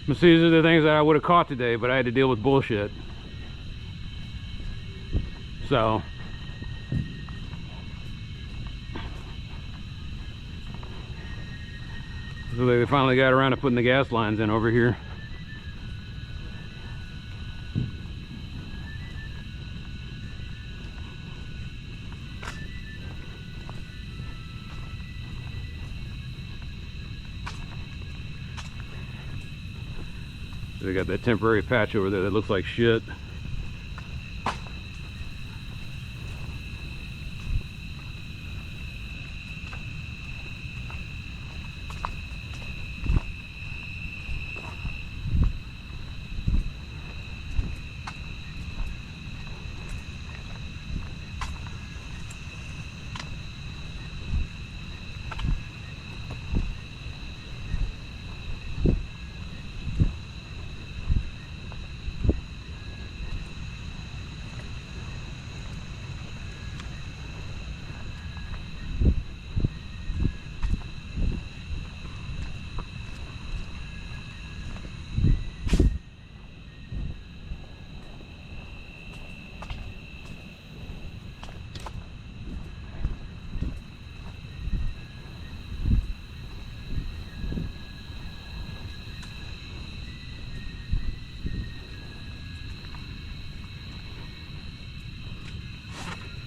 But see, these are the things that I would have caught today, but I had to deal with bullshit. So they finally got around to putting the gas lines in over here. They got that temporary patch over there that looks like shit.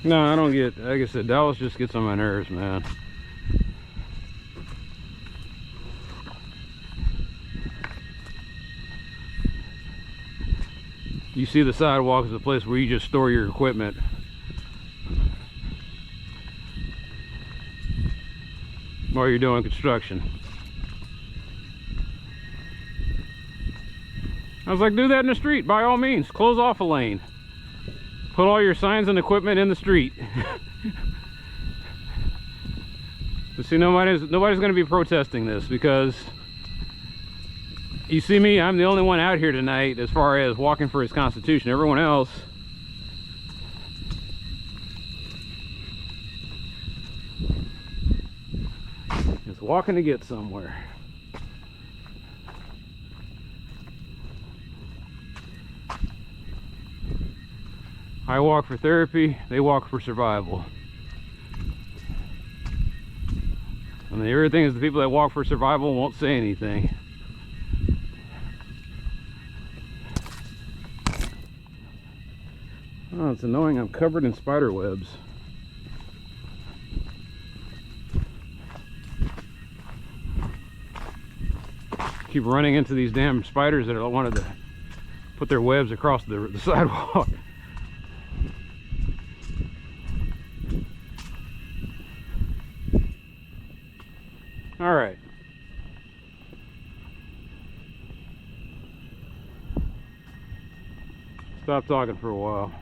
No, I don't get, like I said, Dallas just gets on my nerves, man. You see the sidewalk as a place where you just store your equipment. While you're doing construction. I was like, do that in the street, by all means. Close off a lane. Put all your signs and equipment in the street. But see, nobody's going to be protesting this, because you see me, I'm the only one out here tonight as far as walking for his Constitution. Everyone else is walking to get somewhere. I walk for therapy, they walk for survival. And the weird thing is, the people that walk for survival won't say anything. Oh, it's annoying, I'm covered in spider webs. Keep running into these damn spiders that wanted to put their webs across the sidewalk. All right. Stop talking for a while.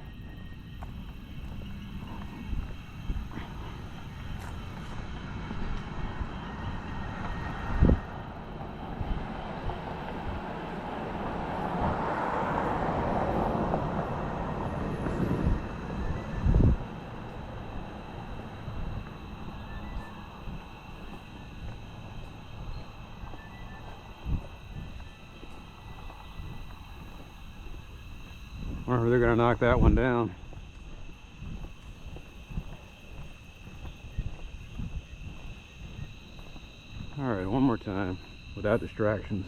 Or they're going to knock that one down. All right, one more time without distractions.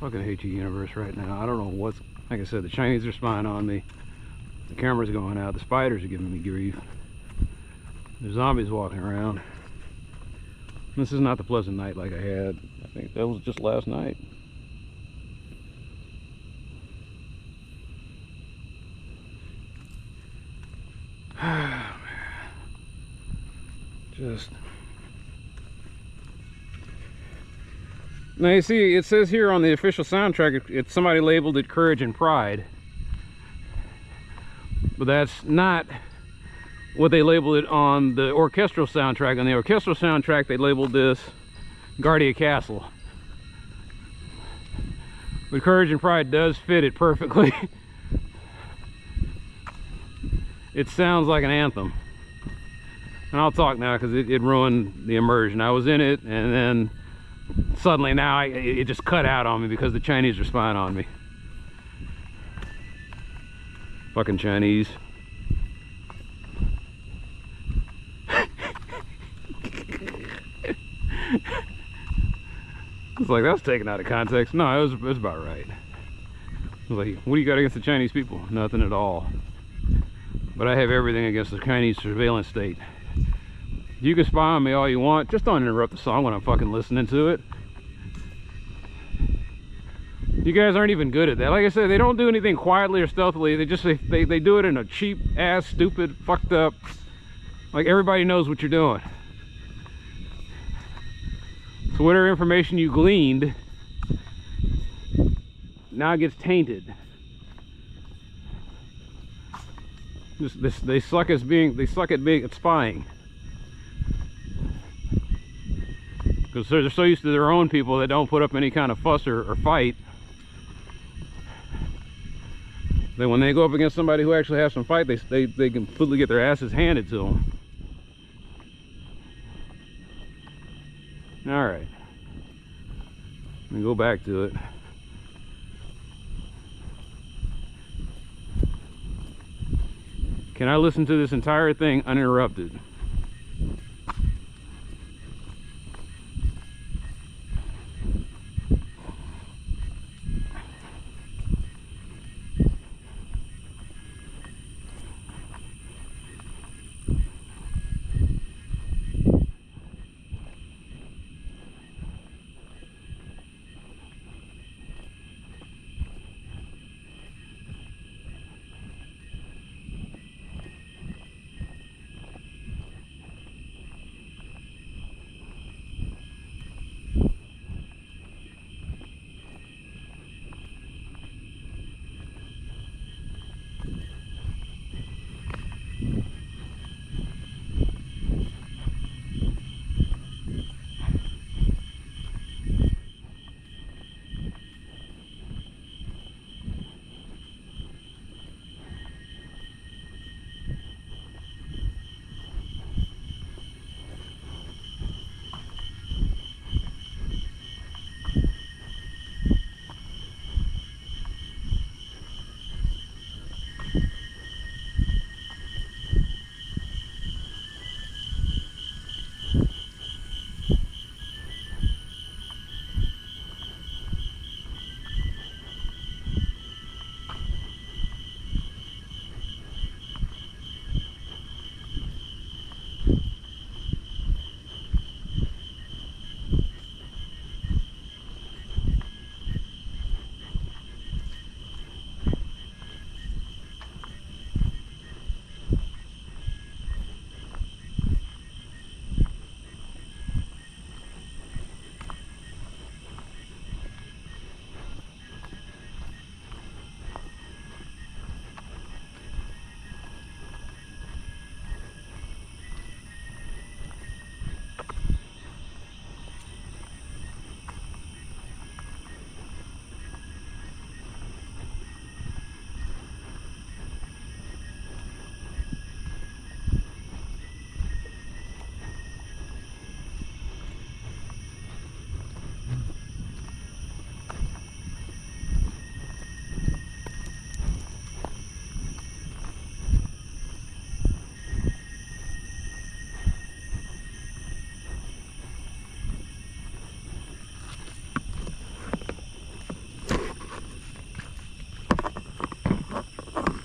Fucking hate you, universe, right now. I don't know what's... Like I said, the Chinese are spying on me. The camera's going out. The spiders are giving me grief. There's zombies walking around. This is not the pleasant night like I had. I think that was just last night. Just... Now you see, it says here on the official soundtrack, it's somebody labeled it Courage and Pride. But that's not what they labeled it on the orchestral soundtrack. On the orchestral soundtrack, they labeled this Guardia Castle. But Courage and Pride does fit it perfectly. It sounds like an anthem. And I'll talk now because it ruined the immersion. I was in it, and then suddenly now it just cut out on me because the Chinese are spying on me. Fucking Chinese. It's like, that was taken out of context. No, it was about right. I was like, what do you got against the Chinese people? Nothing at all. But I have everything against the Chinese surveillance state. You can spy on me all you want, just don't interrupt the song when I'm fucking listening to it. You guys aren't even good at that. Like I said, they don't do anything quietly or stealthily. They just they do it in a cheap ass, stupid, fucked up, like everybody knows what you're doing. So whatever information you gleaned now gets tainted. They suck at being spying. Because they're so used to their own people that don't put up any kind of fuss or fight, that when they go up against somebody who actually has some fight, they completely get their asses handed to them. All right, let me go back to it. Can I listen to this entire thing uninterrupted?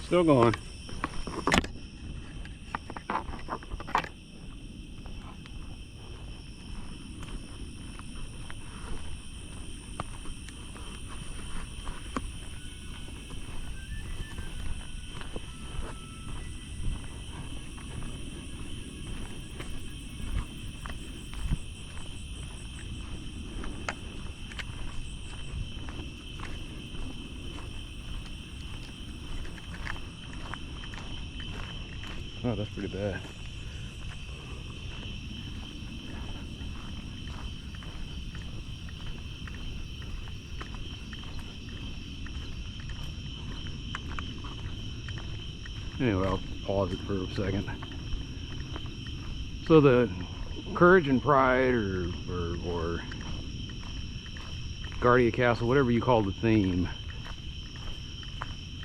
Still going. Oh, that's pretty bad. Anyway, I'll pause it for a second. So the courage and pride, or Guardia Castle, whatever you call the theme,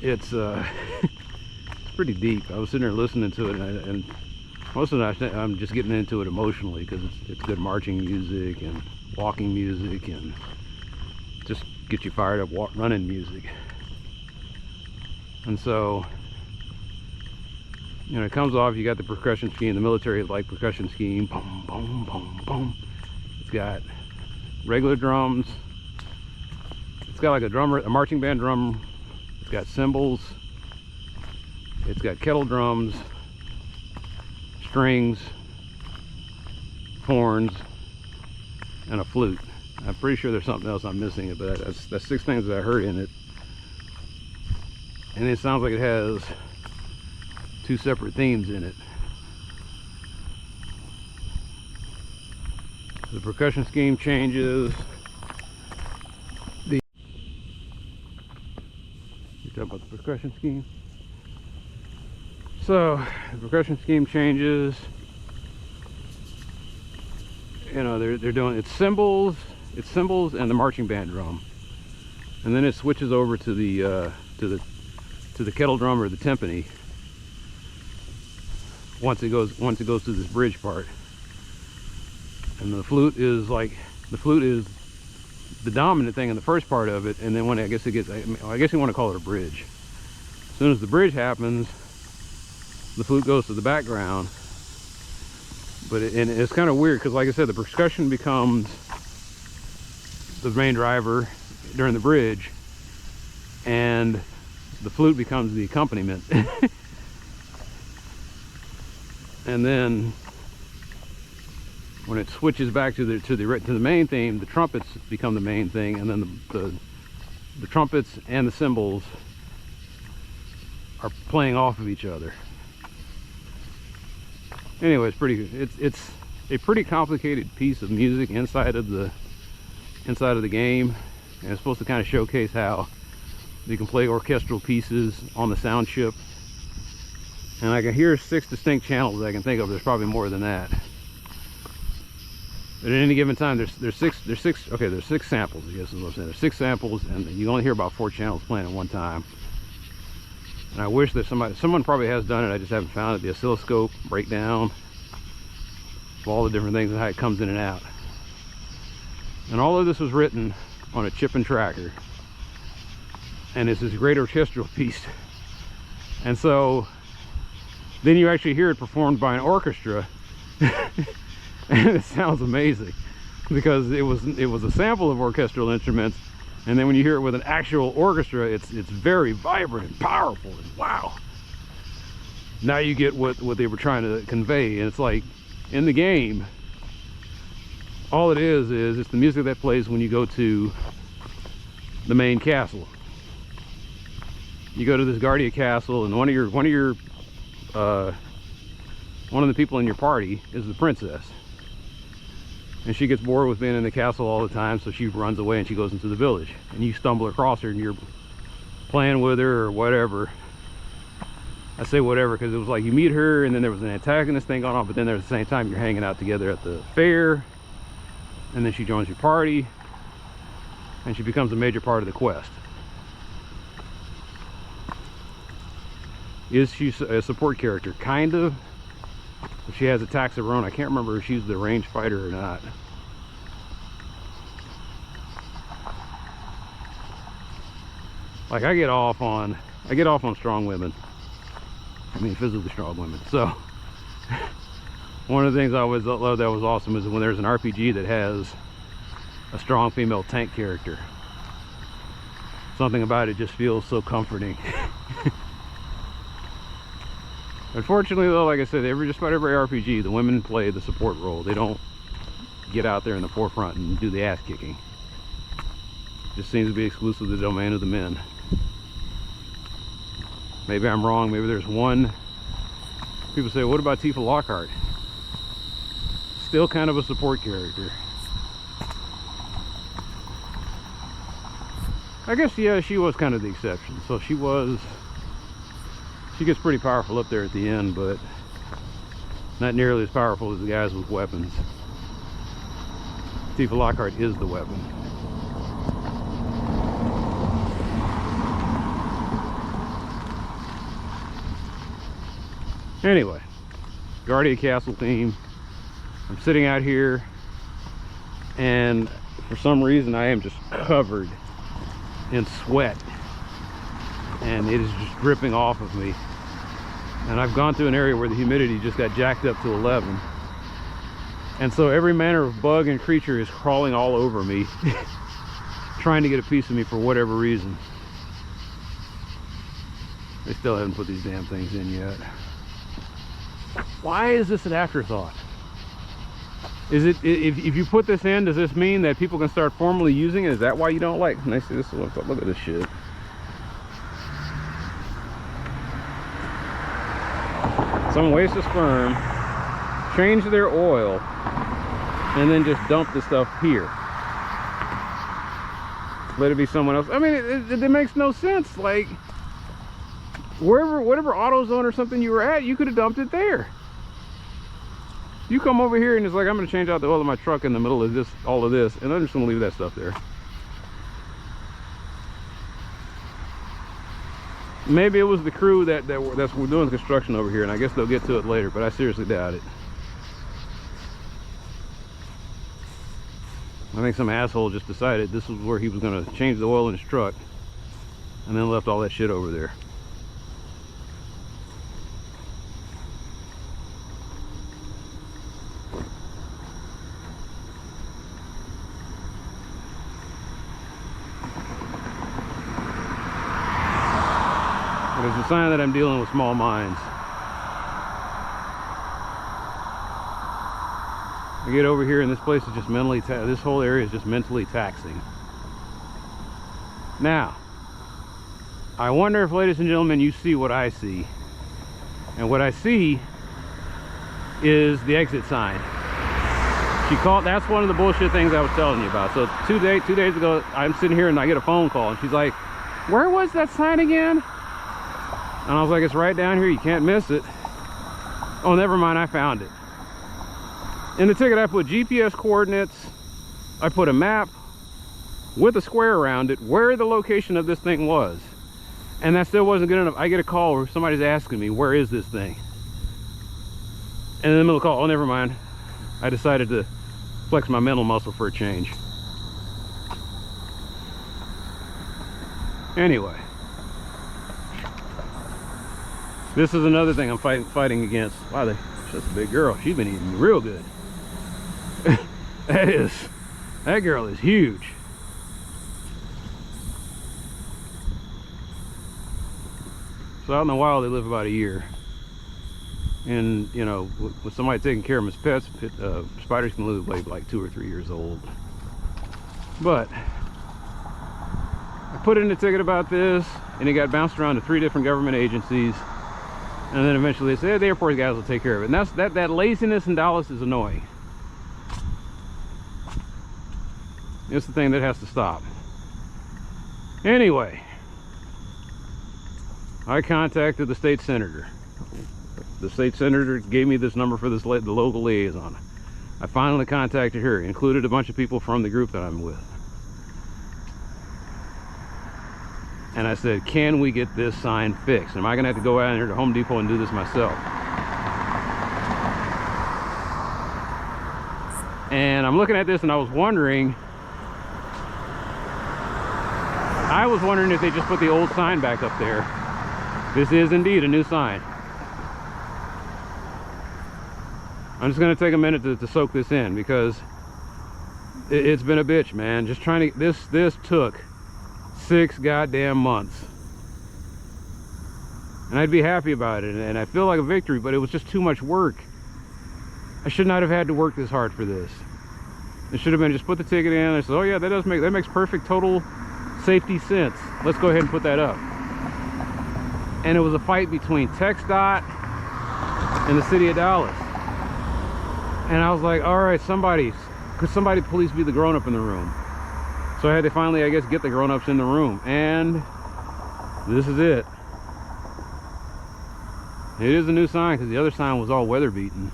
it's it's pretty deep. I was sitting there listening to it, and most of the time I'm just getting into it emotionally because it's good marching music and walking music and just get you fired up running music. And so, you know, it comes off, you got the percussion scheme, the military like percussion scheme, boom, boom, boom, boom. It's got regular drums. It's got like a marching band drum. It's got cymbals. It's got kettle drums, strings, horns, and a flute. I'm pretty sure there's something else I'm missing, but that's 6 things that I heard in it. And it sounds like it has 2 separate themes in it. The percussion scheme changes. You talk about the percussion scheme? So the percussion scheme changes. You know, they're doing it's cymbals and the marching band drum, and then it switches over to the kettle drum or the timpani once it goes to this bridge part. And the flute is the dominant thing in the first part of it, and then when I guess you want to call it a bridge. As soon as the bridge happens, the flute goes to the background. But it's kind of weird because, like I said, the percussion becomes the main driver during the bridge, and the flute becomes the accompaniment. And then when it switches back to the main theme, the trumpets become the main thing, and then the trumpets and the cymbals are playing off of each other. Anyway, it's a pretty complicated piece of music inside of the game, and it's supposed to kind of showcase how you can play orchestral pieces on the sound chip. And I can hear 6 distinct channels that I can think of. There's probably more than that. But at any given time, there's six samples, I guess is what I'm saying. There's 6 samples, and you only hear about 4 channels playing at one time. And I wish that someone probably has done it, I just haven't found it. The oscilloscope breakdown of all the different things and how it comes in and out. And all of this was written on a chip and tracker. And it's this great orchestral piece. And so then you actually hear it performed by an orchestra. And it sounds amazing because it was a sample of orchestral instruments. And then when you hear it with an actual orchestra, it's very vibrant and powerful, and wow. Now you get what they were trying to convey. And it's like, in the game, all it is it's the music that plays when you go to the main castle. You go to this Guardia Castle, and one of the people in your party is the princess. And she gets bored with being in the castle all the time, so she runs away and she goes into the village. And you stumble across her and you're playing with her or whatever. I say whatever because it was like you meet her and then there was an antagonist thing going on, but then at the same time you're hanging out together at the fair, and then she joins your party and she becomes a major part of the quest. Is she a support character? Kind of. But she has attacks of her own. I can't remember if she's the ranged fighter or not. Like, I get off on I get off on strong women. I mean, physically strong women. So one of the things I always love that was awesome is when there's an RPG that has a strong female tank character. Something about it just feels so comforting. Unfortunately though, like I said, just about every RPG, the women play the support role. They don't get out there in the forefront and do the ass kicking. Just seems to be exclusively the domain of the men. Maybe I'm wrong. Maybe there's one. People say, what about Tifa Lockhart? Still kind of a support character. I guess, yeah, she was kind of the exception. So she gets pretty powerful up there at the end, but not nearly as powerful as the guys with weapons. Tifa Lockhart is the weapon. Anyway, Guardia Castle theme. I'm sitting out here, and for some reason I am just covered in sweat, and it is just dripping off of me. And I've gone through an area where the humidity just got jacked up to 11, and so every manner of bug and creature is crawling all over me trying to get a piece of me for whatever reason. They still haven't put these damn things in yet. Why is this an afterthought? Is it, if you put this in, does this mean that people can start formally using it? Is that why you don't like? And I see this, look at this shit. Some waste of sperm, change their oil, and then just dump the stuff here. Let it be someone else. I mean, it makes no sense. Like, whatever AutoZone or something you were at, you could have dumped it there. You come over here and it's like, I'm going to change out the oil of my truck in the middle of this, all of this, and I'm just going to leave that stuff there. Maybe it was the crew that's doing the construction over here, and I guess they'll get to it later, but I seriously doubt it. I think some asshole just decided this was where he was going to change the oil in his truck, and then left all that shit over there. It's a sign that I'm dealing with small minds. I get over here and this place is just this whole area is just mentally taxing. Now, I wonder if, ladies and gentlemen, you see what I see. And what I see is the exit sign. That's one of the bullshit things I was telling you about. So two days ago, I'm sitting here and I get a phone call and she's like, where was that sign again? And I was like, it's right down here, you can't miss it. Oh, never mind, I found it. In the ticket I put GPS coordinates, I put a map with a square around it where the location of this thing was. And that still wasn't good enough. I get a call where somebody's asking me, where is this thing? And in the middle of the call, oh, never mind. I decided to flex my mental muscle for a change. Anyway. This is another thing I'm fighting against. Wow, she's a big girl. She's been eating real good. That girl is huge. So out in the wild, they live about a year. And, you know, with somebody taking care of them as pets, spiders can live like 2 or 3 years old. But I put in a ticket about this, and it got bounced around to 3 different government agencies. And then eventually they said, the airport guys will take care of it. And that laziness in Dallas is annoying. It's the thing that has to stop. Anyway, I contacted the state senator. The state senator gave me this number for the local liaison. I finally contacted her, included a bunch of people from the group that I'm with. And I said, can we get this sign fixed? Am I going to have to go out here to Home Depot and do this myself? And I'm looking at this and I was wondering if they just put the old sign back up there This is indeed a new sign. I'm just going to take a minute to soak this in, because it's been a bitch, man. Just trying to, this took 6 goddamn months. And I'd be happy about it, and I feel like a victory, but it was just too much work. I should not have had to work this hard for this. It should have been just put the ticket in. I said, oh yeah, that makes perfect total safety sense. Let's go ahead and put that up. And it was a fight between TxDOT and the city of Dallas. And I was like, all right, could somebody please be the grown-up in the room? So I had to finally, I guess, get the grown-ups in the room. And this is it. It is a new sign, because the other sign was all weather beaten.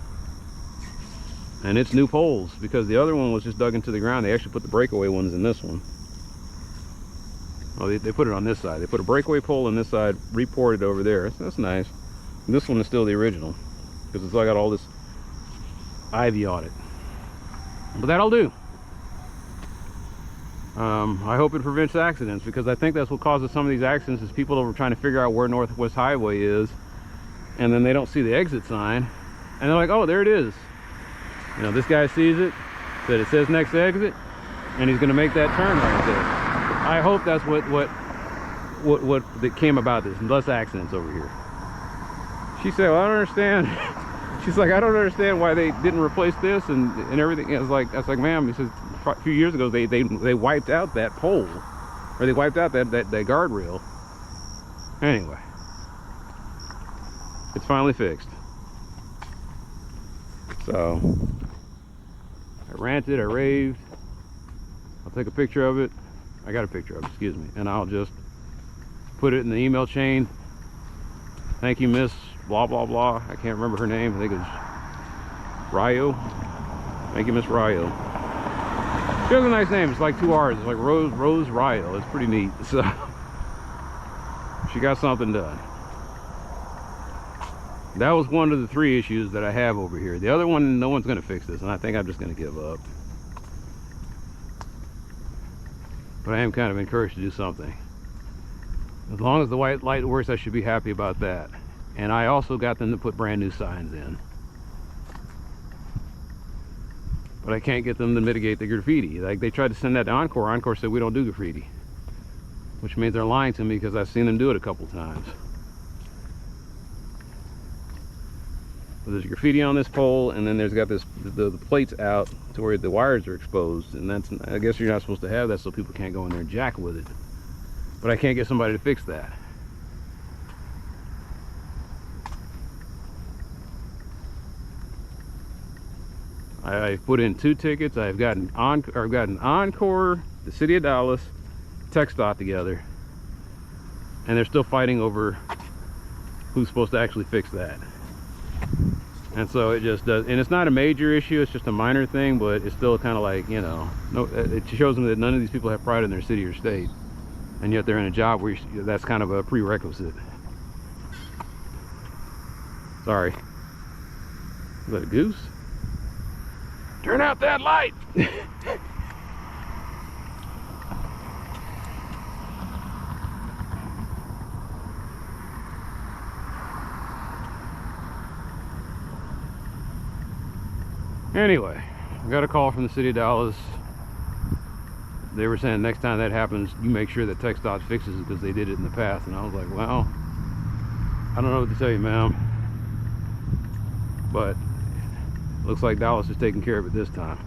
And it's new poles, because the other one was just dug into the ground. They actually put the breakaway ones in this one. Oh, they put it on this side. They put a breakaway pole on this side, reported over there. That's nice. And this one is still the original, because it's got all this ivy on it. But that'll do. I hope it prevents accidents, because I think that's what causes some of these accidents, is people are trying to figure out where Northwest Highway is, and then they don't see the exit sign, and they're like, oh, there it is. You know, this guy sees it, that it says next exit, and he's going to make that turn right there. I hope that's what that came about this, and less accidents over here. She said, well, I don't understand. She's like, I don't understand why they didn't replace this and everything. I was like, ma'am, he says, a few years ago they wiped out that pole, or they wiped out that guardrail. Anyway, it's finally fixed. So I ranted, I raved. I'll take a picture of it. I got a picture of it, excuse me, and I'll just put it in the email chain. Thank you, Miss blah blah blah. I can't remember her name. I think it's Ryo. Thank you, Miss Ryo. She has a nice name. It's like 2 R's. It's like Rose Ryo. It's pretty neat. So she got something done. That was one of the 3 issues that I have over here. The other one, no one's going to fix this, and I think I'm just going to give up. But I am kind of encouraged to do something. As long as the white light works, I should be happy about that. And I also got them to put brand new signs in. But I can't get them to mitigate the graffiti. Like, they tried to send that to Encore. Encore said we don't do graffiti. Which means they're lying to me, because I've seen them do it a couple times. But there's graffiti on this pole, and then there's got this the plates out to where the wires are exposed, and that's, I guess you're not supposed to have that so people can't go in there and jack with it. But I can't get somebody to fix that. I've put in 2 tickets. I've gotten Encore, the city of Dallas, TxDOT together, and they're still fighting over who's supposed to actually fix that. And so it just does, and it's not a major issue, it's just a minor thing, but it's still kind of like, you know, no, it shows them that none of these people have pride in their city or state, and yet they're in a job where that's kind of a prerequisite. Sorry. Is that a goose? Turn out that light! Anyway, I got a call from the city of Dallas. They were saying next time that happens, you make sure that TxDOT fixes it, because they did it in the past. And I was like, well, I don't know what to tell you, ma'am, but looks like Dallas is taking care of it this time.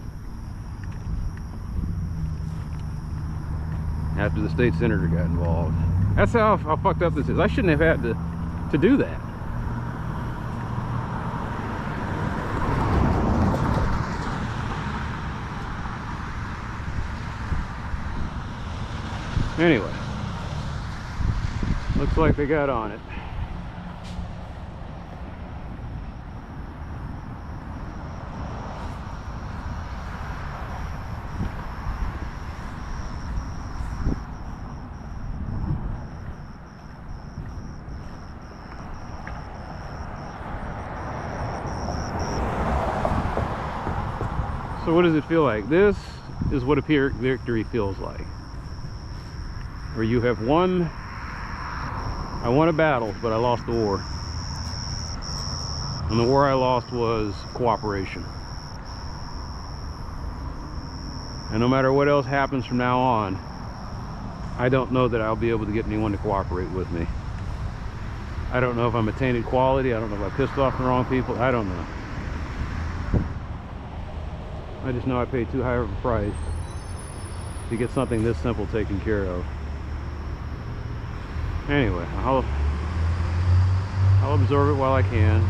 After the state senator got involved. That's how fucked up this is. I shouldn't have had to do that. Anyway, looks like they got on it. So what does it feel like? This is what a victory feels like. Where you have won I won a battle, but I lost the war. And the war I lost was cooperation. And no matter what else happens from now on, I don't know that I'll be able to get anyone to cooperate with me. I don't know if I'm a tainted quality. I don't know if I pissed off the wrong people. I don't know. I just know I paid too high of a price to get something this simple taken care of. Anyway, I'll absorb it while I can,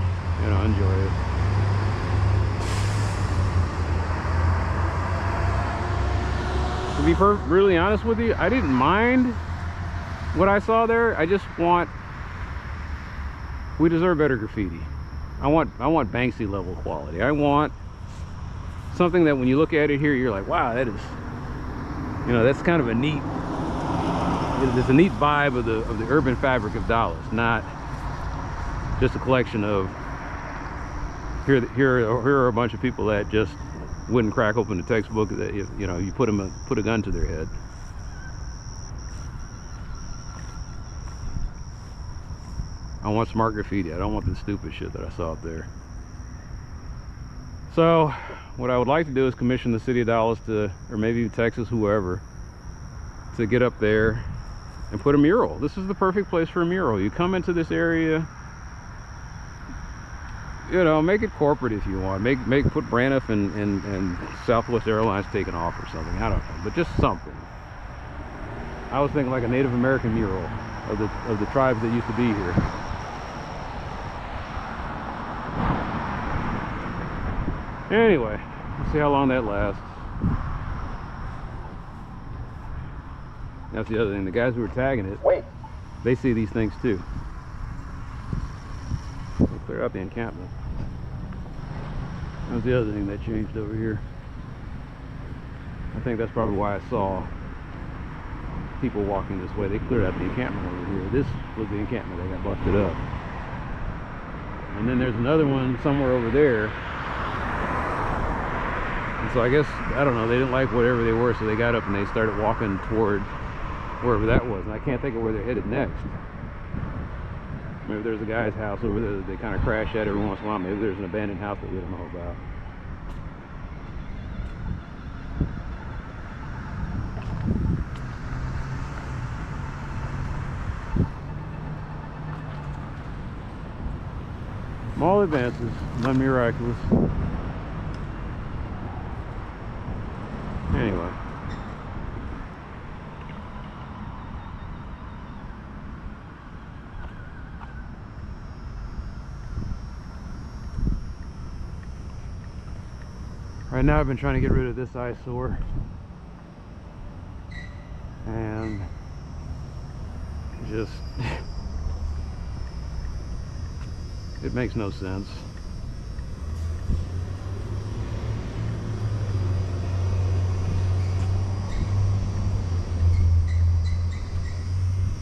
you know, enjoy it. To be really honest with you, I didn't mind what I saw there. I just want, we deserve better graffiti. I want Banksy level quality. I want something that when you look at it here, you're like, wow, that is, you know, that's kind of a neat, it's a neat vibe of the urban fabric of Dallas, not just a collection of here are a bunch of people that just wouldn't crack open a textbook that you know you put a gun to their head. I want smart graffiti. I don't want the stupid shit that I saw up there. So what I would like to do is commission the city of Dallas to, or maybe Texas, whoever, to get up there and put a mural. This is the perfect place for a mural. You come into this area, you know, make it corporate if you want. Put Braniff and Southwest Airlines taking off or something. I don't know, but just something. I was thinking like a Native American mural of the tribes that used to be here. Anyway, let's see how long that lasts. That's the other thing. The guys who were tagging it, they see these things too. We'll clear out the encampment. That's the other thing that changed over here. I think that's probably why I saw people walking this way. They cleared out the encampment over here. This was the encampment that got busted up. And then there's another one somewhere over there. And so I guess, I don't know, they didn't like whatever they were, so they got up and they started walking toward wherever that was. And I can't think of where they're headed next. Maybe there's a guy's house over there that they kind of crash at every once in a while. Maybe there's an abandoned house that we don't know about. Small advances, none miraculous. Anyway. Right now I've been trying to get rid of this eyesore. And just it makes no sense.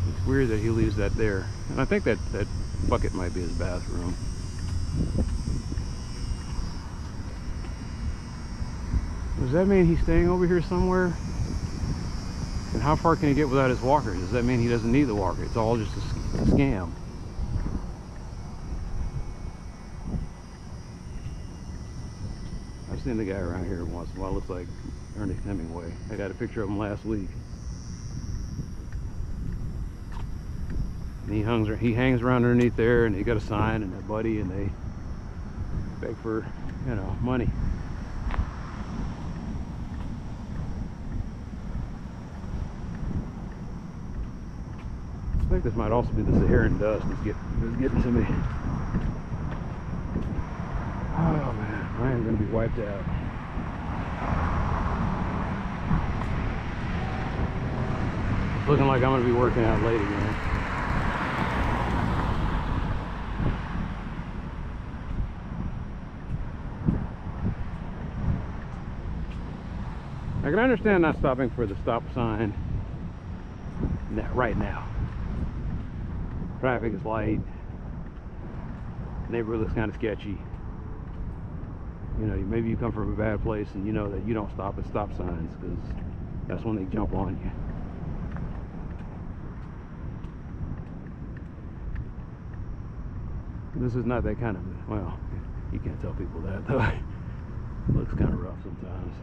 It's weird that he leaves that there. And I think that bucket might be his bathroom. Does that mean he's staying over here somewhere? And how far can he get without his walker? Does that mean he doesn't need the walker? It's all just a scam. I've seen the guy around here once in a while. Looks like Ernest Hemingway. I got a picture of him last week. And he hangs around underneath there, and he got a sign and a buddy, and they beg for, you know, money. I think this might also be the Saharan dust that's getting to me. Oh man, I am going to be wiped out. It's looking like I'm going to be working out late again. I can understand not stopping for the stop sign right now. Traffic is light. Neighborhood looks kind of sketchy. You know, maybe you come from a bad place and you know that you don't stop at stop signs because that's when they jump on you. This is not that kind of, well, you can't tell people that though. It looks kind of rough sometimes.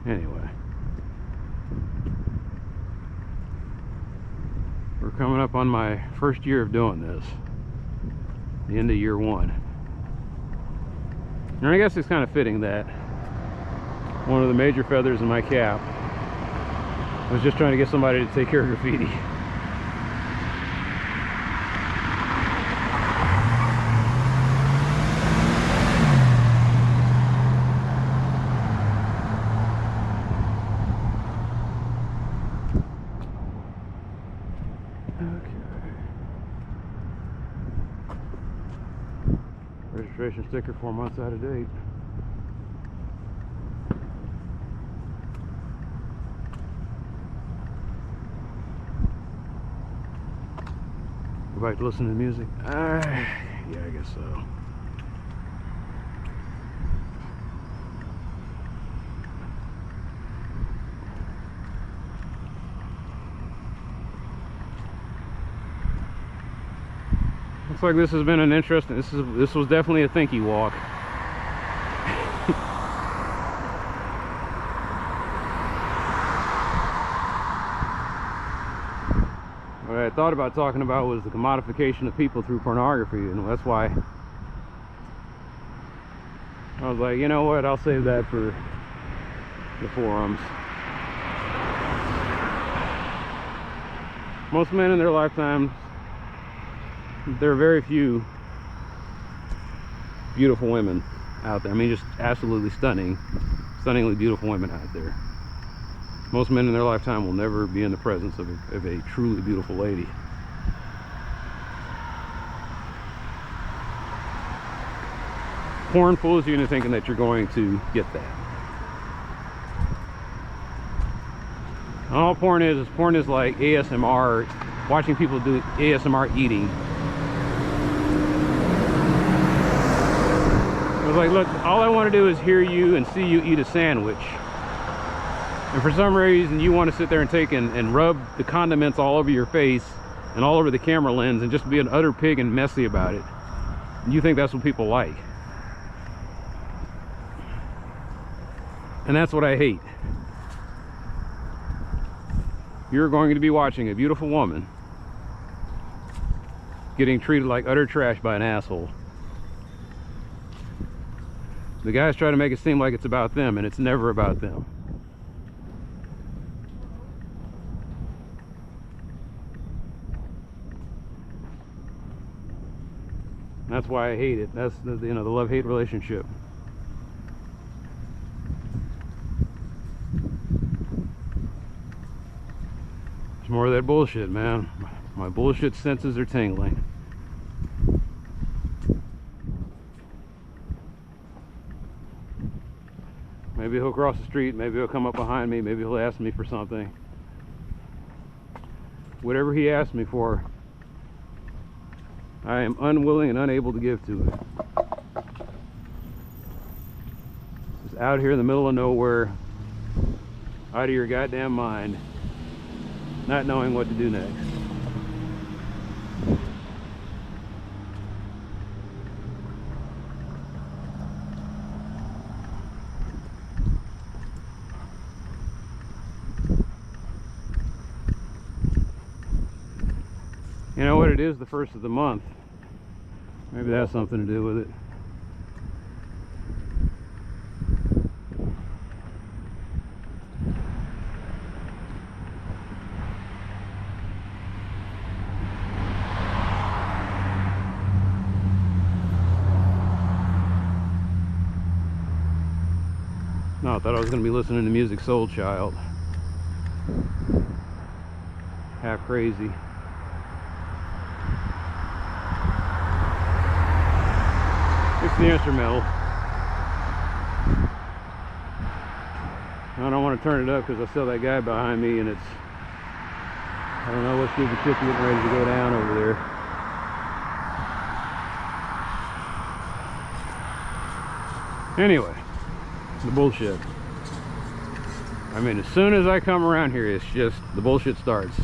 Anyway, we're coming up on my first year of doing this, the end of year 1. And I guess it's kind of fitting that one of the major feathers in my cap was just trying to get somebody to take care of graffiti. Registration sticker 4 months out of date. Go back to listen to the music? Yeah, I guess so. Looks like this has been an interesting, this was definitely a thinky walk. What I thought about talking about was the commodification of people through pornography, and that's why I was like, you know what, I'll save that for the forums. Most men in their lifetimes, there are very few beautiful women out there. I mean, just absolutely stunningly beautiful women out there. Most men in their lifetime will never be in the presence of a truly beautiful lady. Porn fools you into thinking that you're going to get that. And all porn is like ASMR, watching people do ASMR eating. I was like, look, all I want to do is hear you and see you eat a sandwich. And for some reason, you want to sit there and take and rub the condiments all over your face and all over the camera lens and just be an utter pig and messy about it. And you think that's what people like. And that's what I hate. You're going to be watching a beautiful woman getting treated like utter trash by an asshole. The guys try to make it seem like it's about them, and it's never about them. That's why I hate it. That's the, you know, the love-hate relationship. There's more of that bullshit, man. My bullshit senses are tingling. Maybe he'll cross the street, maybe he'll come up behind me, maybe he'll ask me for something. Whatever he asks me for, I am unwilling and unable to give to him. Just out here in the middle of nowhere, out of your goddamn mind, not knowing what to do next. You know what, it is the first of the month. Maybe that has something to do with it. No, I thought I was going to be listening to music Soul Child. Half crazy. It's the instrumental. I don't want to turn it up because I saw that guy behind me, and it's, I don't know what stupid shit's getting ready to go down over there. Anyway, the bullshit. I mean, as soon as I come around here, it's just the bullshit starts.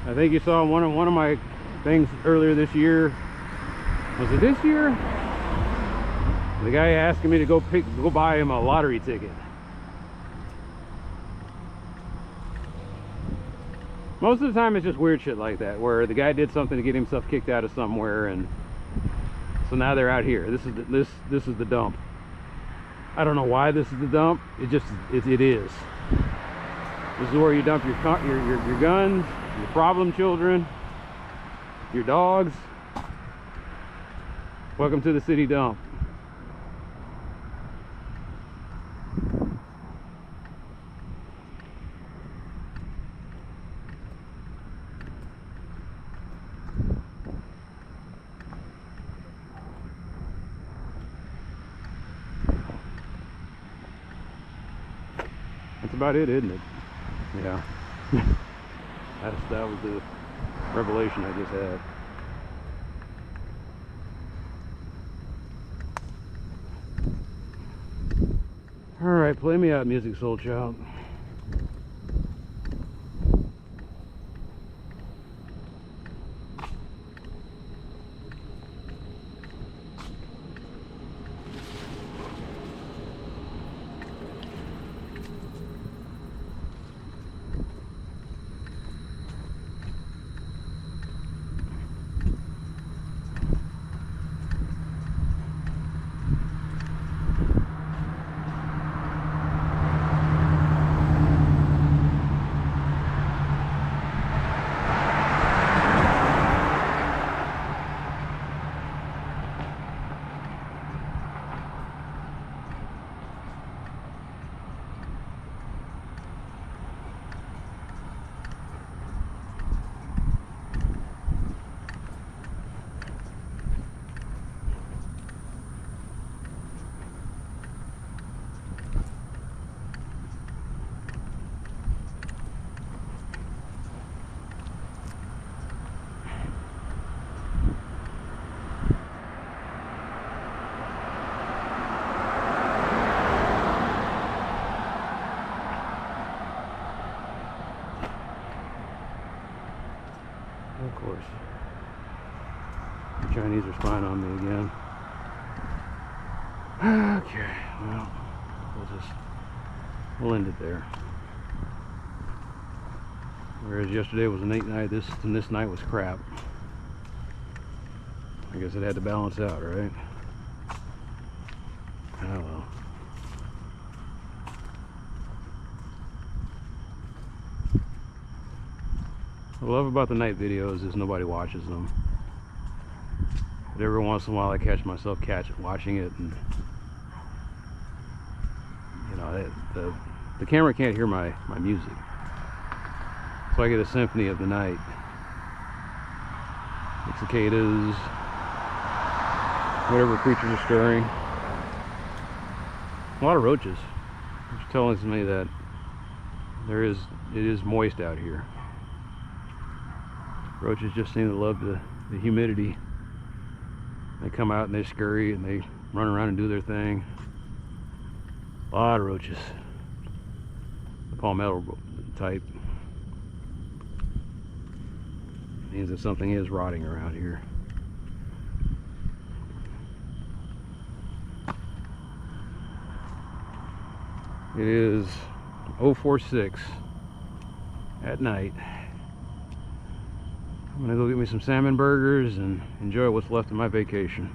I think you saw one of my things earlier this year. Was it this year? The guy asking me to go buy him a lottery ticket. Most of the time it's just weird shit like that, where the guy did something to get himself kicked out of somewhere, and so now they're out here. This is the dump. I don't know why this is the dump. It is. This is where you dump your guns, your problem children, your dogs. Welcome to the city dump. That's about it, isn't it? Yeah. that was the revelation I just had. Alright, play me out, music soul child. Of course. The Chinese are spying on me again. Okay, well, we'll end it there. Whereas yesterday was a neat night, this night was crap. I guess it had to balance out, right? Oh well. What I love about the night videos is nobody watches them. But every once in a while I catch myself watching it, and you know, the camera can't hear my music. So I get a symphony of the night. The cicadas, whatever creatures are stirring. A lot of roaches. It's telling me that it is moist out here. Roaches just seem to love the humidity. They come out and they scurry and they run around and do their thing. A lot of roaches. The palmetto type. Means that something is rotting around here. It is 046 at night. I'm gonna go get me some salmon burgers and enjoy what's left of my vacation.